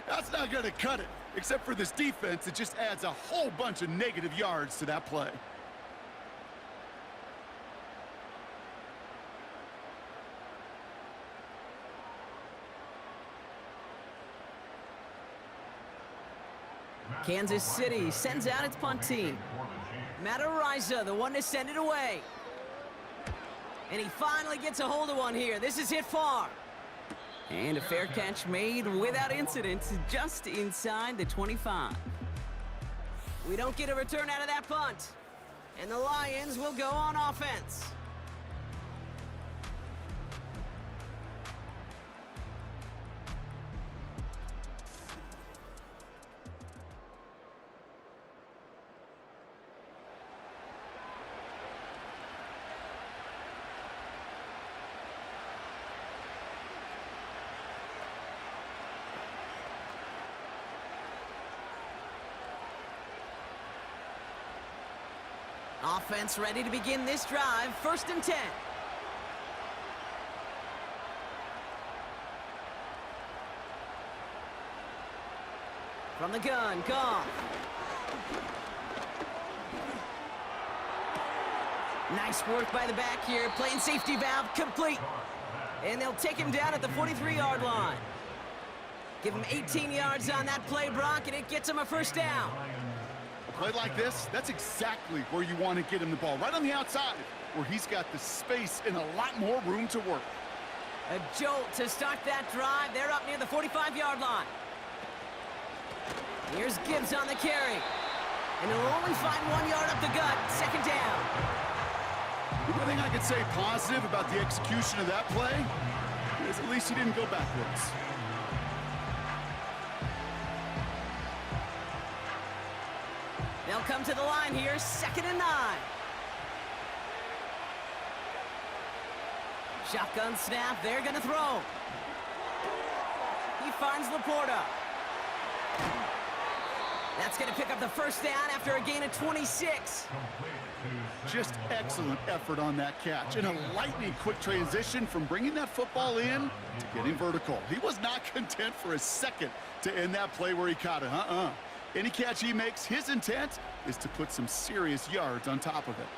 That's not going to cut it. Except for this defense, it just adds a whole bunch of negative yards to that play. Kansas City sends out its punt team. Matariza, the one to send it away. And he finally gets a hold of one here. This is hit far. And a fair catch made without incident, just inside the 25. We don't get a return out of that punt. And the Lions will go on offense. Offense ready to begin this drive. 1st and 10. From the gun, Goff. Nice work by the back here. Playing safety valve complete. And they'll take him down at the 43-yard line. Give him 18 yards on that play, Brock, and it gets him a 1st down. Play like this, that's exactly where you want to get him the ball, right on the outside, where he's got the space and a lot more room to work. A jolt to start that drive. They're up near the 45-yard line. Here's Gibbs on the carry. And he'll only find 1 yard up the gut. 2nd down. The only thing I could say positive about the execution of that play is at least he didn't go backwards. They'll come to the line here, 2nd and 9. Shotgun snap, they're gonna throw. He finds Laporta. That's gonna pick up the 1st down after a gain of 26. Just excellent effort on that catch. And a lightning quick transition from bringing that football in to getting vertical. He was not content for a second to end that play where he caught it. Any catch he makes, his intent is to put some serious yards on top of it.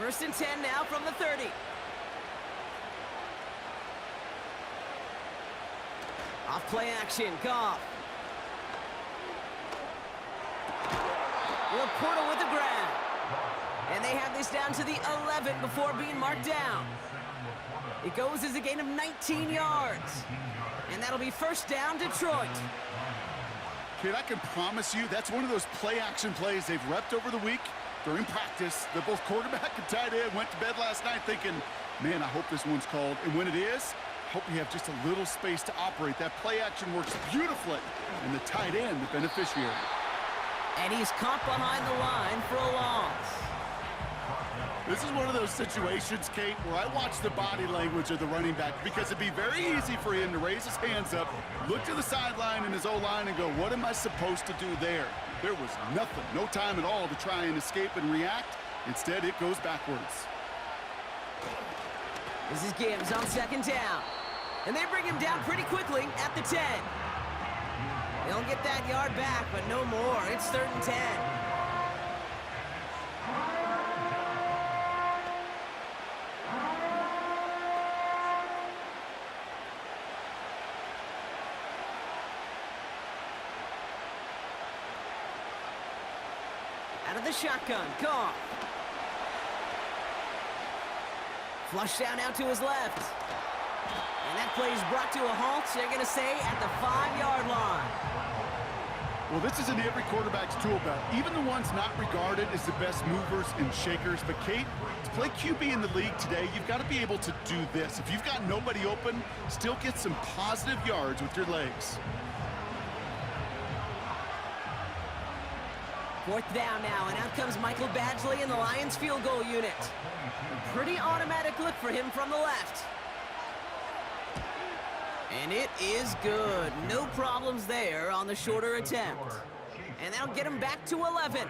First and 10 now from the 30. Off play action, Goff. Laporta with the grab. And they have this down to the 11 before being marked down. It goes as a gain of 19 yards. And that'll be 1st down, Detroit. Kid, I can promise you that's one of those play-action plays they've repped over the week during practice. That both quarterback and tight end went to bed last night thinking, man, I hope this one's called. And when it is, I hope we have just a little space to operate. That play-action works beautifully. And the tight end, the beneficiary. And he's caught behind the line for a loss. This is one of those situations, Kate, where I watch the body language of the running back because it'd be very easy for him to raise his hands up, look to the sideline in his O-line and go, what am I supposed to do there? There was nothing, no time at all to try and escape and react. Instead, it goes backwards. This is Gibbs on 2nd down. And they bring him down pretty quickly at the 10. They'll get that yard back, but no more. It's 3rd and 10. Out of the shotgun, Goff. Flush down out to his left. And that play is brought to a halt, they're going to say, at the 5-yard line. Well, this is in every quarterback's tool belt, even the ones not regarded as the best movers and shakers. But, Kate, to play QB in the league today, you've got to be able to do this. If you've got nobody open, still get some positive yards with your legs. 4th down now, and out comes Michael Badgley in the Lions field goal unit. A pretty automatic look for him from the left. And it is good. No problems there on the shorter attempt. And that'll get him back to 11.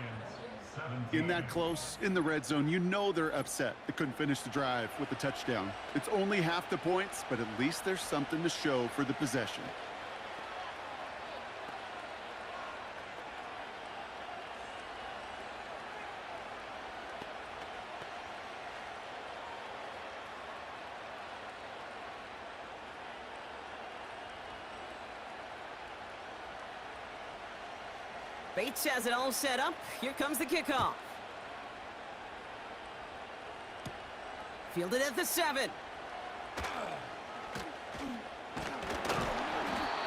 In that close, in the red zone, you know they're upset. They couldn't finish the drive with the touchdown. It's only half the points, but at least there's something to show for the possession. Bates has it all set up. Here comes the kickoff. Fielded at the 7.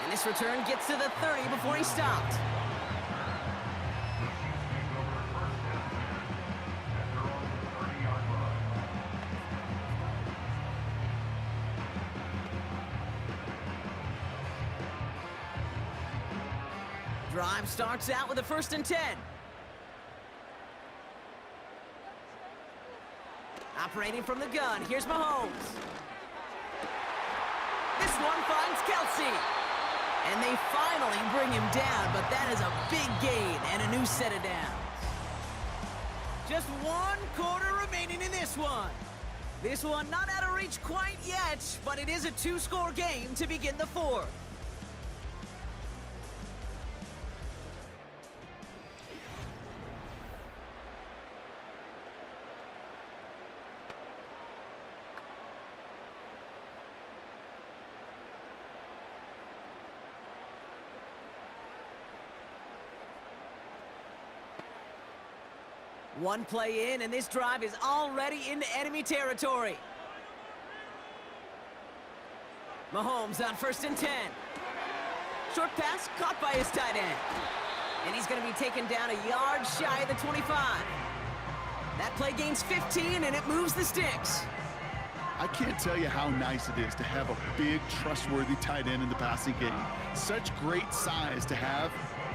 And this return gets to the 30 before he stopped. Drive starts out with a 1st and 10. Operating from the gun, here's Mahomes. This one finds Kelsey. And they finally bring him down, but that is a big gain and a new set of downs. Just 1 quarter remaining in this one. This one not out of reach quite yet, but it is a 2-score game to begin the 4th. One play in, and this drive is already into enemy territory. Mahomes on 1st and 10. Short pass caught by his tight end. And he's going to be taken down a yard shy of the 25. That play gains 15, and it moves the sticks. I can't tell you how nice it is to have a big, trustworthy tight end in the passing game. Such great size to have,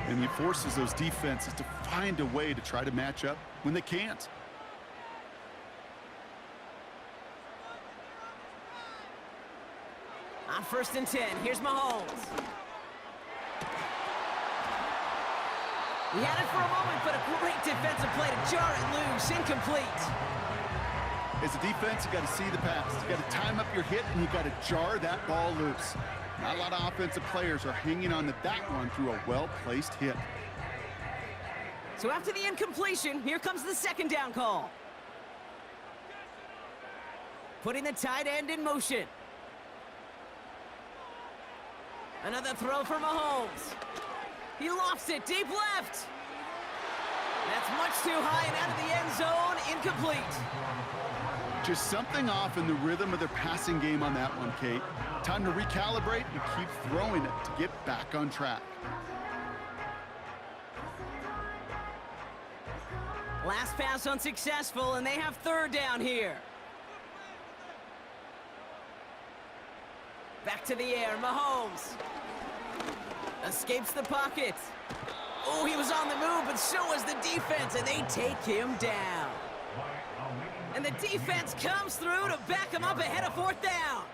and it forces those defenses to find a way to try to match up when they can't. On 1st and 10, here's Mahomes. He had it for a moment, but a great defensive play to jar it loose, incomplete. As a defense, you got to see the pass. You got to time up your hit, and you got to jar that ball loose. Not a lot of offensive players are hanging on to that one through a well-placed hit. So after the incompletion, here comes the 2nd down call. Putting the tight end in motion. Another throw for Mahomes. He lofts it deep left. That's much too high and out of the end zone, incomplete. Just something off in the rhythm of their passing game on that one, Kate. Time to recalibrate and keep throwing it to get back on track. Last pass unsuccessful, and they have 3rd down here. Back to the air, Mahomes. Escapes the pocket. Oh, he was on the move, but so was the defense, and they take him down. And the defense comes through to back him up ahead of 4th down.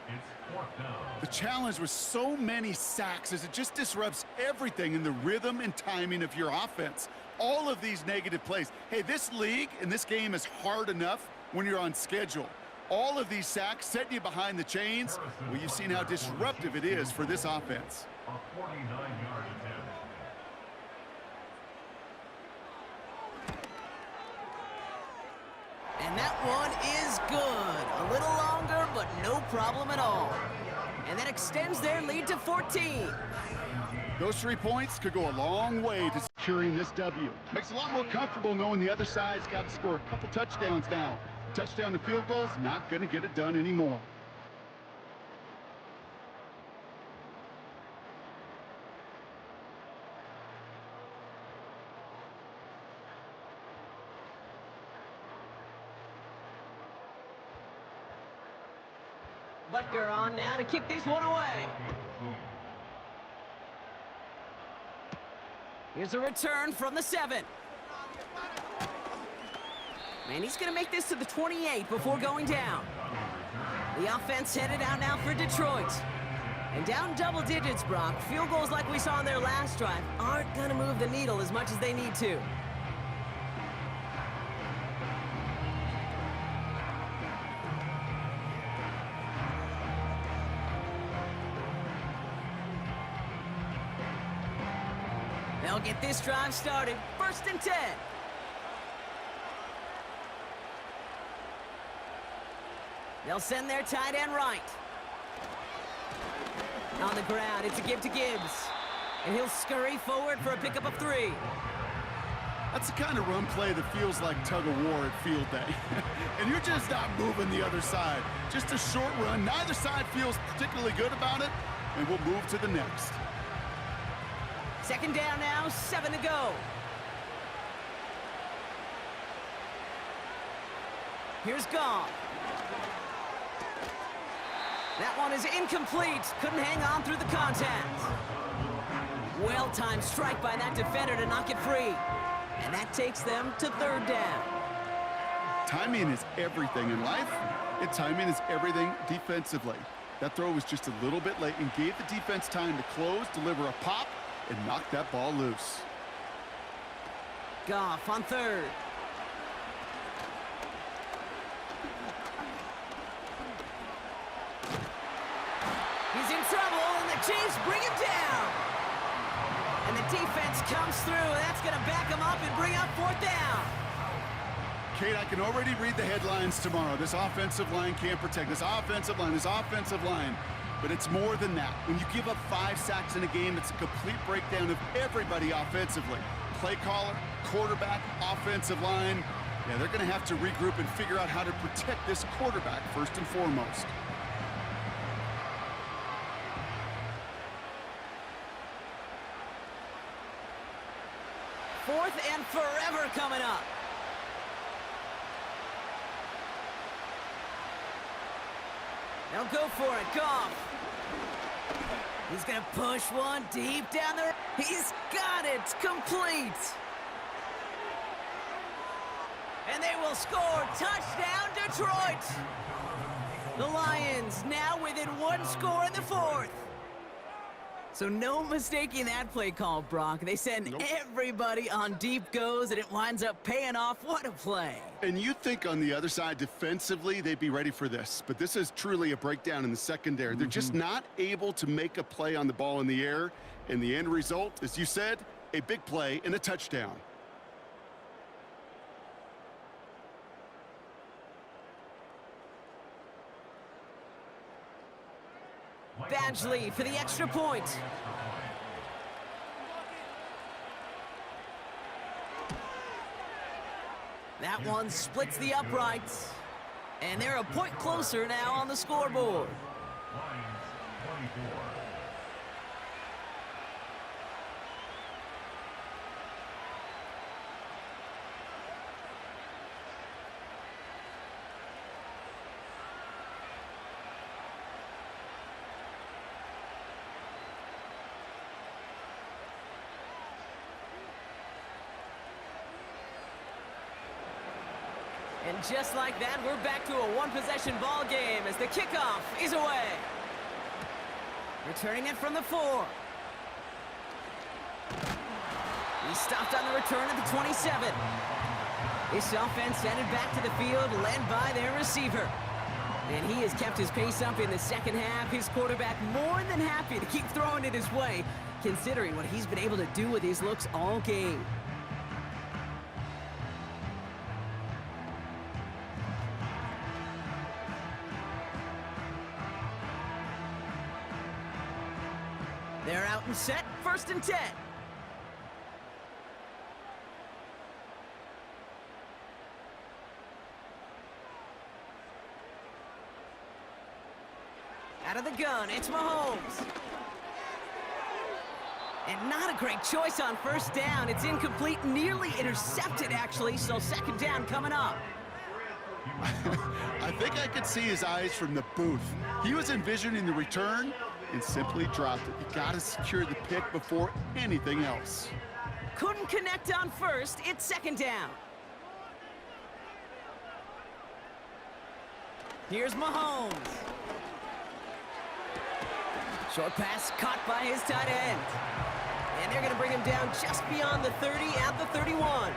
The challenge was so many sacks as it just disrupts everything in the rhythm and timing of your offense. All of these negative plays. Hey, this league and this game is hard enough when you're on schedule. All of these sacks setting you behind the chains. Well, you've seen how disruptive it is for this offense. A 49-yard attempt. And that one is good. A little longer, but no problem at all. And that extends their lead to 14. Those 3 points could go a long way to securing this W. Makes it a lot more comfortable knowing the other side's got to score a couple touchdowns now. Touchdown to field goals, not going to get it done anymore. Butker on now to kick this one away. Here's a return from the 7. And he's going to make this to the 28 before going down. The offense headed out now for Detroit. And down double digits, Brock. Field goals like we saw in their last drive aren't going to move the needle as much as they need to. They'll get this drive started. 1st and 10. They'll send their tight end right. On the ground, it's a give to Gibbs. And he'll scurry forward for a pickup of 3. That's the kind of run play that feels like tug-of-war at field day. And you're just not moving the other side. Just a short run. Neither side feels particularly good about it. And we'll move to the next. 2nd down now, 7 to go. Here's Goff. That one is incomplete. Couldn't hang on through the contact. Well-timed strike by that defender to knock it free. And that takes them to 3rd down. Timing is everything in life, and timing is everything defensively. That throw was just a little bit late and gave the defense time to close, deliver a pop, and knock that ball loose. Goff on 3rd. He's in trouble, and the Chiefs bring him down. And the defense comes through, and that's going to back him up and bring up 4th down. Kate, I can already read the headlines tomorrow. This offensive line can't protect. This offensive line. But it's more than that. When you give up 5 sacks in a game, it's a complete breakdown of everybody offensively. Play caller, quarterback, offensive line. Yeah, they're going to have to regroup and figure out how to protect this quarterback first and foremost. Fourth and forever coming up. They'll go for it. Goff. He's going to push one deep down there. He's got it. Complete. And they will score. Touchdown, Detroit. The Lions now within 1 score in the 4th. So no mistaking that play call, Brock. They send everybody on deep goes, and it winds up paying off. What a play. And you think on the other side, defensively, they'd be ready for this. But this is truly a breakdown in the secondary. They're just not able to make a play on the ball in the air. And the end result, as you said, a big play and a touchdown. Badgley for the extra point. That one splits the uprights. And they're a point closer now on the scoreboard. Lions 24. And just like that, we're back to a one-possession ball game as the kickoff is away. Returning it from the 4. He stopped on the return at the 27. This offense sent it back to the field, led by their receiver. And he has kept his pace up in the second half. His quarterback more than happy to keep throwing it his way, considering what he's been able to do with his looks all game. They're out and set, 1st and 10. Out of the gun, it's Mahomes. And not a great choice on 1st down. It's incomplete, nearly intercepted, actually, so 2nd down coming up. I think I could see his eyes from the booth. He was envisioning the return and simply dropped it. You got to secure the pick before anything else. Couldn't connect on 1st. It's 2nd down. Here's Mahomes. Short pass caught by his tight end. And they're going to bring him down just beyond the 30 at the 31.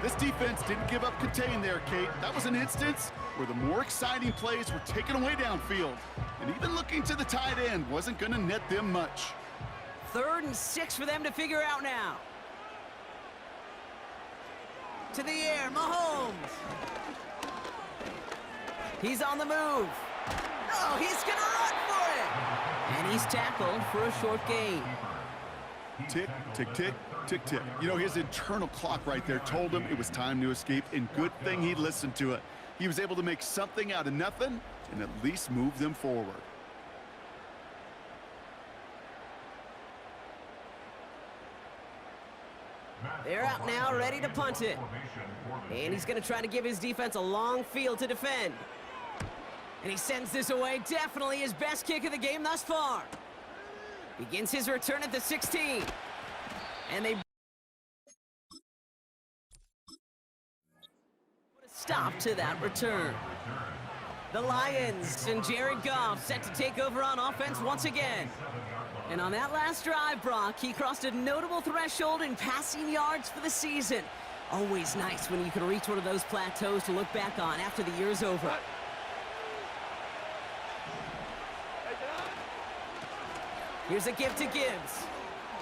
This defense didn't give up contain there, Kate. That was an instance where the more exciting plays were taken away downfield. And even looking to the tight end wasn't going to net them much. 3rd and 6 for them to figure out now. To the air, Mahomes. He's on the move. Oh, he's going to run for it. And he's tackled for a short gain. Tick, tick, tick, tick, tick. You know, his internal clock right there told him it was time to escape, and good thing he listened to it. He was able to make something out of nothing and at least move them forward. They're out now, ready to punt it. And he's going to try to give his defense a long field to defend. And he sends this away, definitely his best kick of the game thus far. Begins his return at the 16. And they put a stop to that return. The Lions and Jared Goff set to take over on offense once again. And on that last drive, Brock, he crossed a notable threshold in passing yards for the season. Always nice when you can reach one of those plateaus to look back on after the year's over. Here's a give to Gibbs.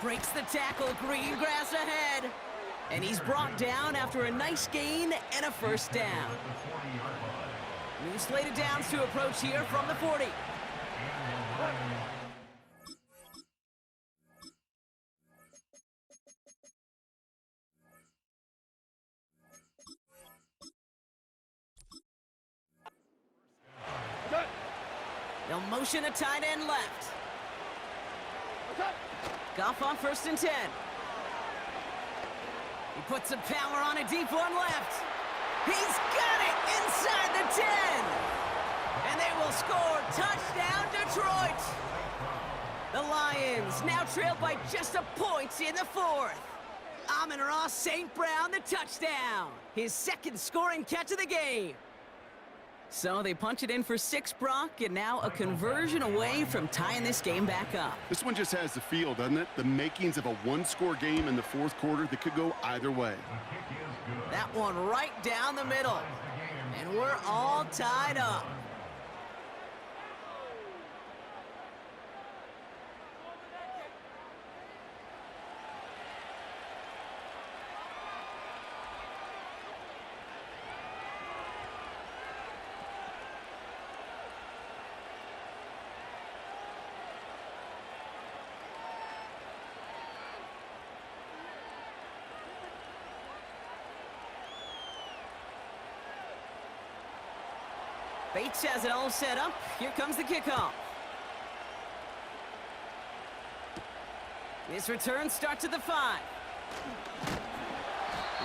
Breaks the tackle, green grass ahead. And he's brought down after a nice gain and a first down. New slated downs to approach here from the 40. They'll motion a tight end left. Goff on 1st and 10. He puts some power on a deep one left. He's got it inside the 10. And they will score. Touchdown, Detroit. The Lions now trail by just a point in the 4th. Amon-Ra St. Brown, the touchdown. His 2nd scoring catch of the game. So they punch it in for 6, Brock, and now a conversion away from tying this game back up. This one just has the feel, doesn't it? The makings of a one-score game in the 4th quarter that could go either way. That one right down the middle. And we're all tied up. Bates has it all set up. Here comes the kickoff. This return starts at the 5.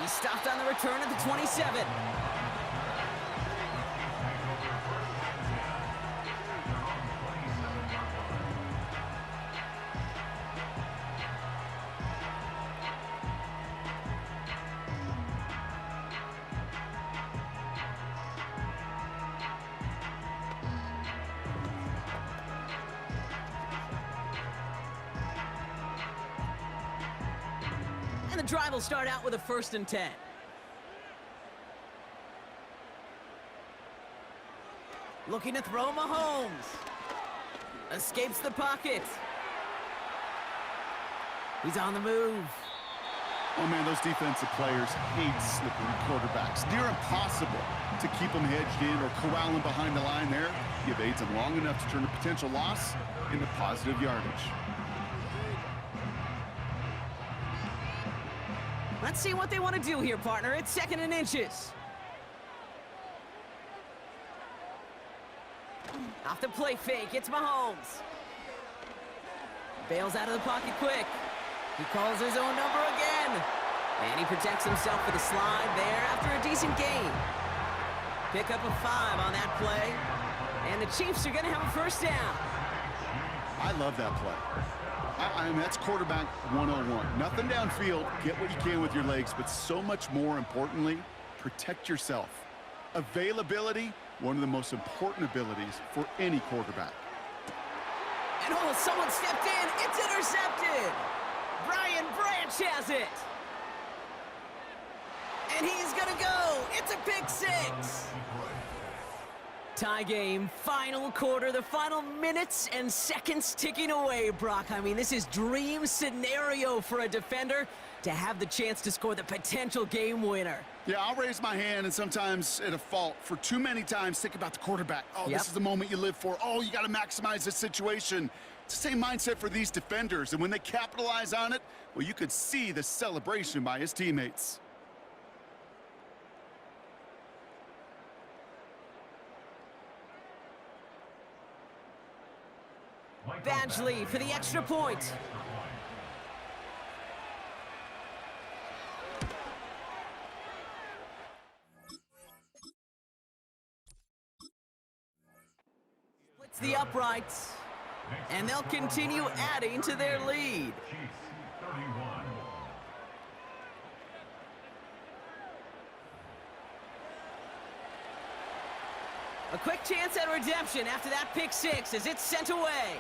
He stopped on the return at the 27. And the drive will start out with a 1st and 10. Looking to throw Mahomes. Escapes the pocket. He's on the move. Oh, man, those defensive players hate slippery quarterbacks. Near impossible to keep them hedged in or corral them behind the line there. Give aids them long enough to turn a potential loss into positive yardage. Let's see what they want to do here, partner. It's 2nd and inches. Off the play fake, it's Mahomes. Bails out of the pocket quick. He calls his own number again. And he protects himself with a slide there after a decent gain. Pick up a 5 on that play. And the Chiefs are going to have a first down. I love that play. I mean, that's quarterback 101. Nothing downfield, get what you can with your legs, but so much more importantly, protect yourself. Availability, one of the most important abilities for any quarterback. And oh, someone stepped in. It's intercepted. Brian Branch has it. And he's going to go. It's a pick six. Tie game, final quarter, the final minutes and seconds ticking away, Brock. I mean, this is dream scenario for a defender to have the chance to score the potential game winner. Yeah, I'll raise my hand, and sometimes at a fault for too many times think about the quarterback. Oh, Yep. This is the moment you live for. Oh, you got to maximize this situation. It's the same mindset for these defenders, and when they capitalize on it, well, you could see the celebration by his teammates. Badgley for the extra point. Splits the uprights, and they'll continue adding to their lead. Chiefs 31. A quick chance at redemption after that pick six as it's sent away.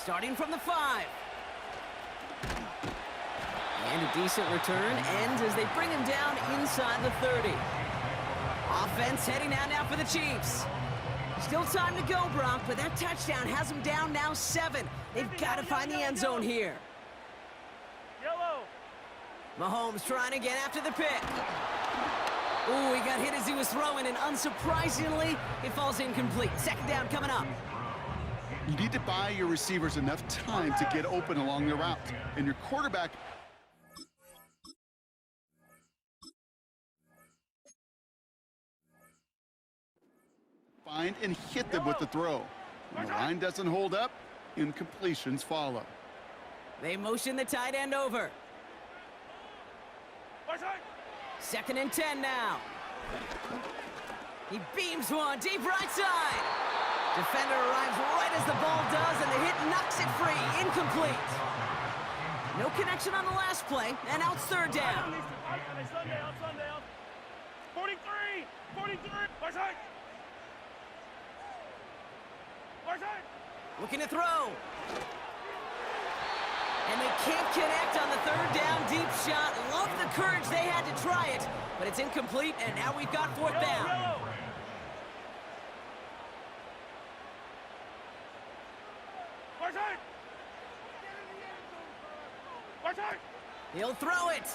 Starting from the 5. And a decent return ends as they bring him down inside the 30. Offense heading out now for the Chiefs. Still time to go, Brock, but that touchdown has them down now 7. They've got to find the end zone here. Yellow. Mahomes trying again after the pick. Ooh, he got hit as he was throwing, and unsurprisingly, it falls incomplete. Second down coming up. You need to buy your receivers enough time to get open along the route. And your quarterback... find and hit them with the throw. When the line doesn't hold up, incompletions follow. They motion the tight end over. Second and 10 now. He beams one deep right side. Defender arrives right as the ball does, and the hit knocks it free. Incomplete. No connection on the last play, and out third down. Sundown. 43. Looking to throw. And they can't connect on the third down deep shot. Love the courage they had to try it, but it's incomplete, and now we've got fourth down. He'll throw it.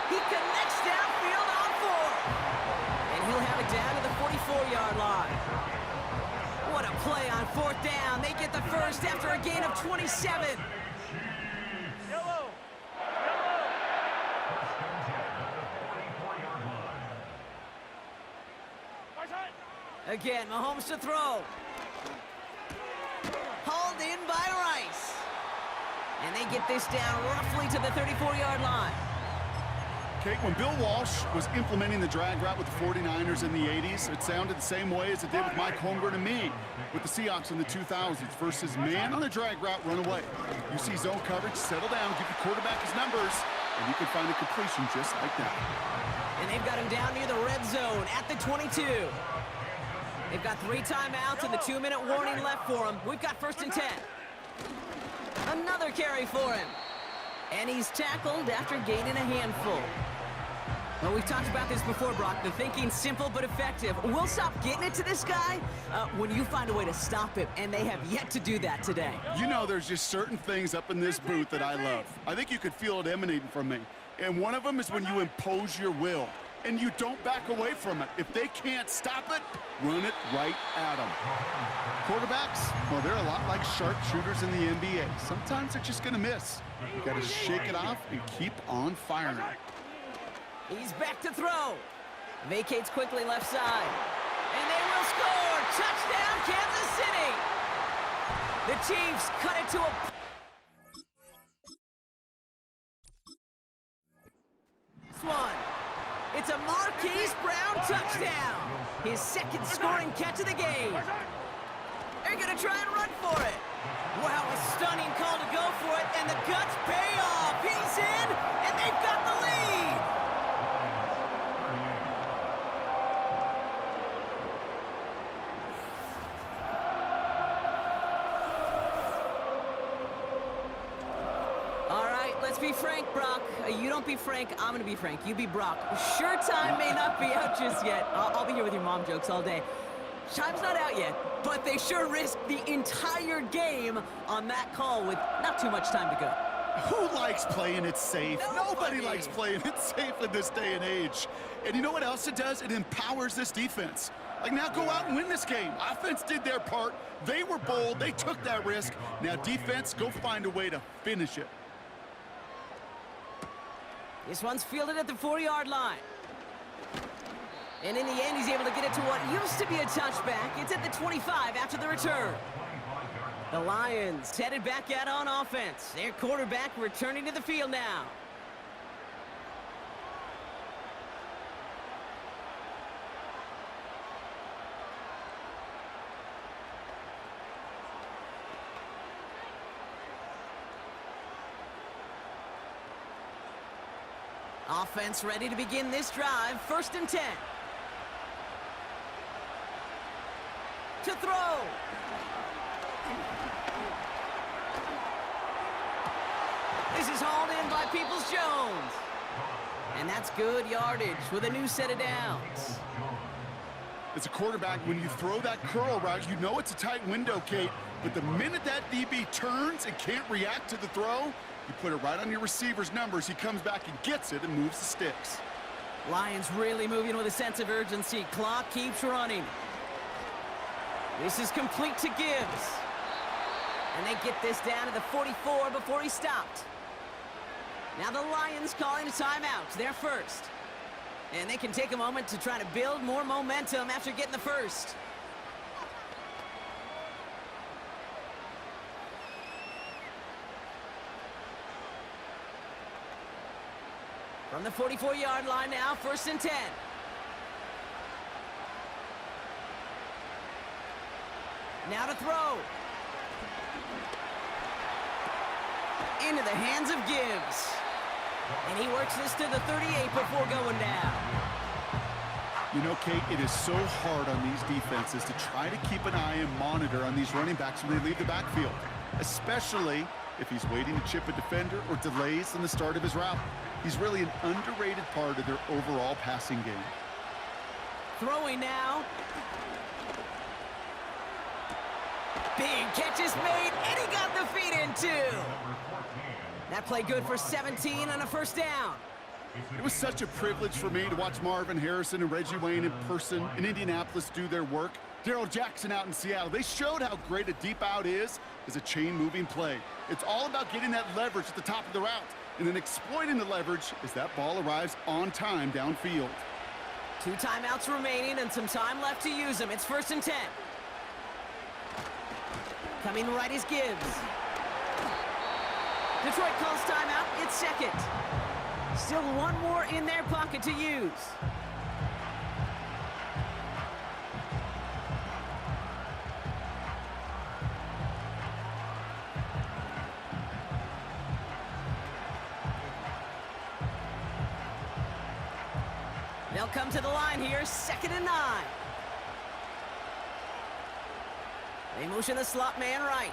He connects downfield on 4. And he'll have it down to the 44-yard line. What a play on fourth down. They get the first after a gain of 27. Yellow. Again, Mahomes to throw. Hauled in by Rice. And they get this down roughly to the 34-yard line. Kate, when Bill Walsh was implementing the drag route with the 49ers in the 80s, it sounded the same way as it did with Mike Holmgren and me with the Seahawks in the 2000s versus man on the drag route, run away. You see zone coverage, settle down, give your quarterback his numbers, and you can find a completion just like that. And they've got him down near the red zone at the 22. They've got 3 timeouts and the 2-minute warning left for him. We've got first and 10. Another carry for him. And he's tackled after gaining a handful. Well, we've talked about this before, Brock. The thinking's simple but effective. We'll stop getting it to this guy when you find a way to stop him, and they have yet to do that today. You know, there's just certain things up in this booth that I love. I think you could feel it emanating from me. And one of them is when you impose your will, and you don't back away from it. If they can't stop it, run it right at them. Quarterbacks, well, they're a lot like sharpshooters in the NBA. Sometimes they're just going to miss. You got to shake it off and keep on firing. He's back to throw. Vacates quickly left side. And they will score. Touchdown, Kansas City. The Chiefs cut it to a... This one. It's a Marquise Brown touchdown. His second scoring catch of the game. They're going to try and run for it. Wow, a stunning call to go for it, and the guts pay off. He's in, and they've got the lead. Let's be frank, Brock. You don't be Frank, I'm gonna be Frank. You be Brock. Sure, time may not be out just yet. I'll be here with your mom jokes all day. Time's not out yet, but they sure risked the entire game on that call with not too much time to go. Who likes playing it safe? Nobody likes playing it safe in this day and age. And you know what else it does? It empowers this defense. Like, now go out and win this game. Offense did their part. They were bold. They took that risk. Now defense, go find a way to finish it. This one's fielded at the 4-yard line. And in the end, he's able to get it to what used to be a touchback. It's at the 25 after the return. The Lions headed back out on offense. Their quarterback returning to the field now. Offense ready to begin this drive. 1st and 10. To throw. This is hauled in by Peoples-Jones. And that's good yardage with a new set of downs. As a quarterback, when you throw that curl route, you know it's a tight window, Kate. But the minute that DB turns and can't react to the throw, you put it right on your receiver's numbers. He comes back and gets it and moves the sticks. Lions really moving with a sense of urgency. Clock keeps running. This is complete to Gibbs. And they get this down to the 44 before he stopped. Now the Lions calling a timeout. They're first. And they can take a moment to try to build more momentum after getting the first. From the 44-yard line now, 1st and 10. Now to throw. Into the hands of Gibbs. And he works this to the 38 before going down. You know, Kate, it is so hard on these defenses to try to keep an eye and monitor on these running backs when they leave the backfield, especially if he's waiting to chip a defender or delays in the start of his route. He's really an underrated part of their overall passing game. Throwing now. Big catch is made, and he got the feet in too. That play good for 17 on a 1st down. It was such a privilege for me to watch Marvin Harrison and Reggie Wayne in person in Indianapolis do their work. Darrell Jackson out in Seattle. They showed how great a deep out is as a chain-moving play. It's all about getting that leverage at the top of the route and then exploiting the leverage as that ball arrives on time downfield. 2 timeouts remaining and some time left to use them. It's 1st and 10. Coming right is Gibbs. Detroit calls timeout. It's 2nd. Still one more in their pocket to use. They'll come to the line here, 2nd and 9. They motion the slot man right.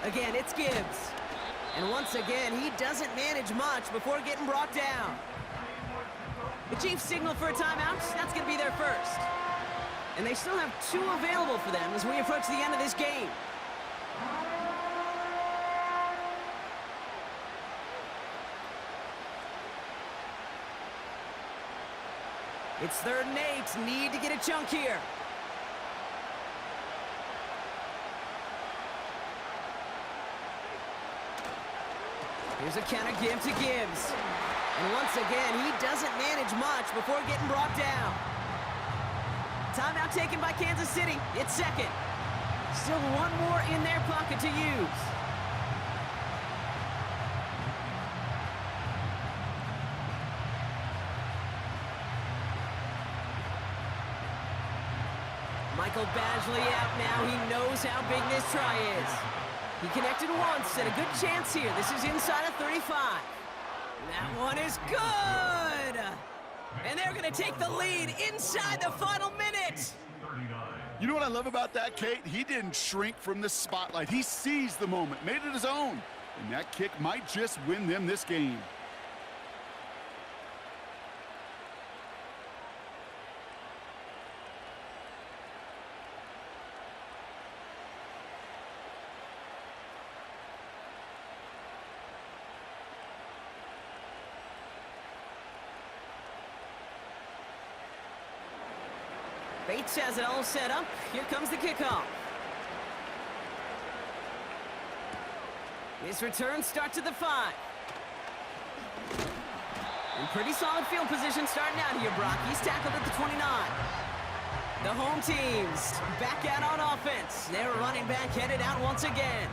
Again, it's Gibbs. And once again, he doesn't manage much before getting brought down. The Chiefs signal for a timeout. That's going to be their first. And they still have 2 available for them as we approach the end of this game. It's 3rd and 8. Need to get a chunk here. Here's a counter give to Gibbs. And once again, he doesn't manage much before getting brought down. Timeout taken by Kansas City. It's 2nd. Still one more in their pocket to use. Michael Badgley out now. He knows how big this try is. He connected once, and a good chance here. This is inside of 35. That one is good! And they're going to take the lead inside the final minute. You know what I love about that, Kate? He didn't shrink from the spotlight. He seized the moment, made it his own. And that kick might just win them this game. Bates has it all set up. Here comes the kickoff. This return starts at the 5. And pretty solid field position starting out here, Brock. He's tackled at the 29. The home team's back out on offense. Their running back headed out once again.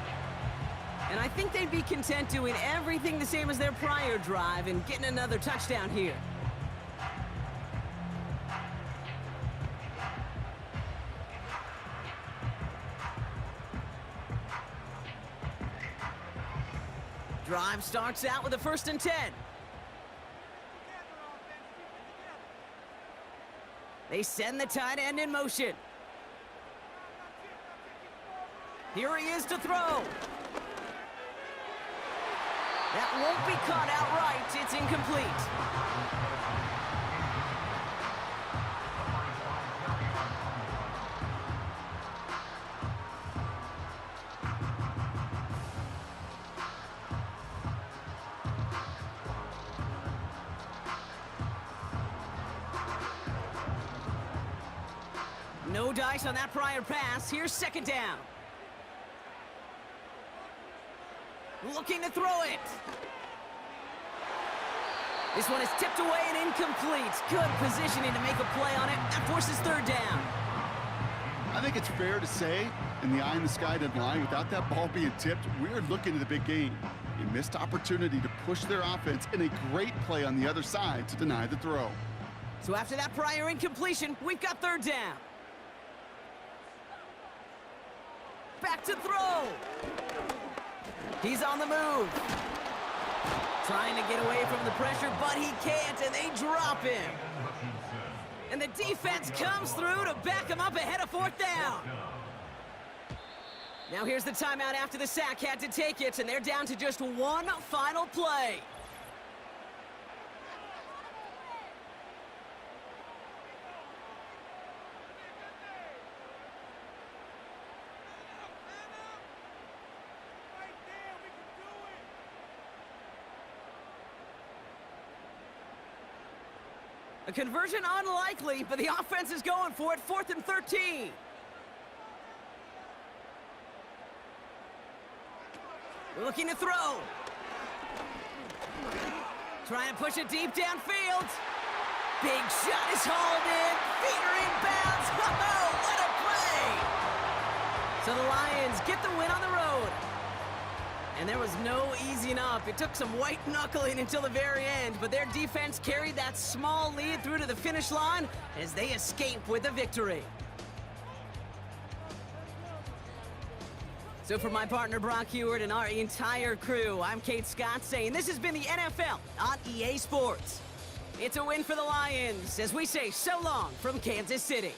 And I think they'd be content doing everything the same as their prior drive and getting another touchdown here. Drive starts out with a 1st and 10. They send the tight end in motion. Here he is to throw. That won't be caught outright. It's incomplete. No dice on that prior pass. Here's 2nd down. Looking to throw it. This one is tipped away and incomplete. Good positioning to make a play on it. That forces 3rd down. I think it's fair to say, and the eye in the sky didn't lie, without that ball being tipped, we're looking at the big game. A missed opportunity to push their offense and a great play on the other side to deny the throw. So after that prior incompletion, we've got 3rd down. Back to throw. He's on the move. Trying to get away from the pressure, but he can't, and they drop him. And the defense comes through to back him up ahead of 4th down. Now here's the timeout after the sack had to take it, and they're down to just one final play. A conversion unlikely, but the offense is going for it. 4th and 13. Looking to throw. Trying to push it deep downfield. Big shot is hauled in. Feet are inbounds. Oh, what a play! So the Lions get the win on the road. And there was no easing up. It took some white knuckling until the very end, but their defense carried that small lead through to the finish line as they escape with a victory. So for my partner Brock Heward and our entire crew, I'm Kate Scott saying this has been the NFL on EA Sports. It's a win for the Lions as we say so long from Kansas City.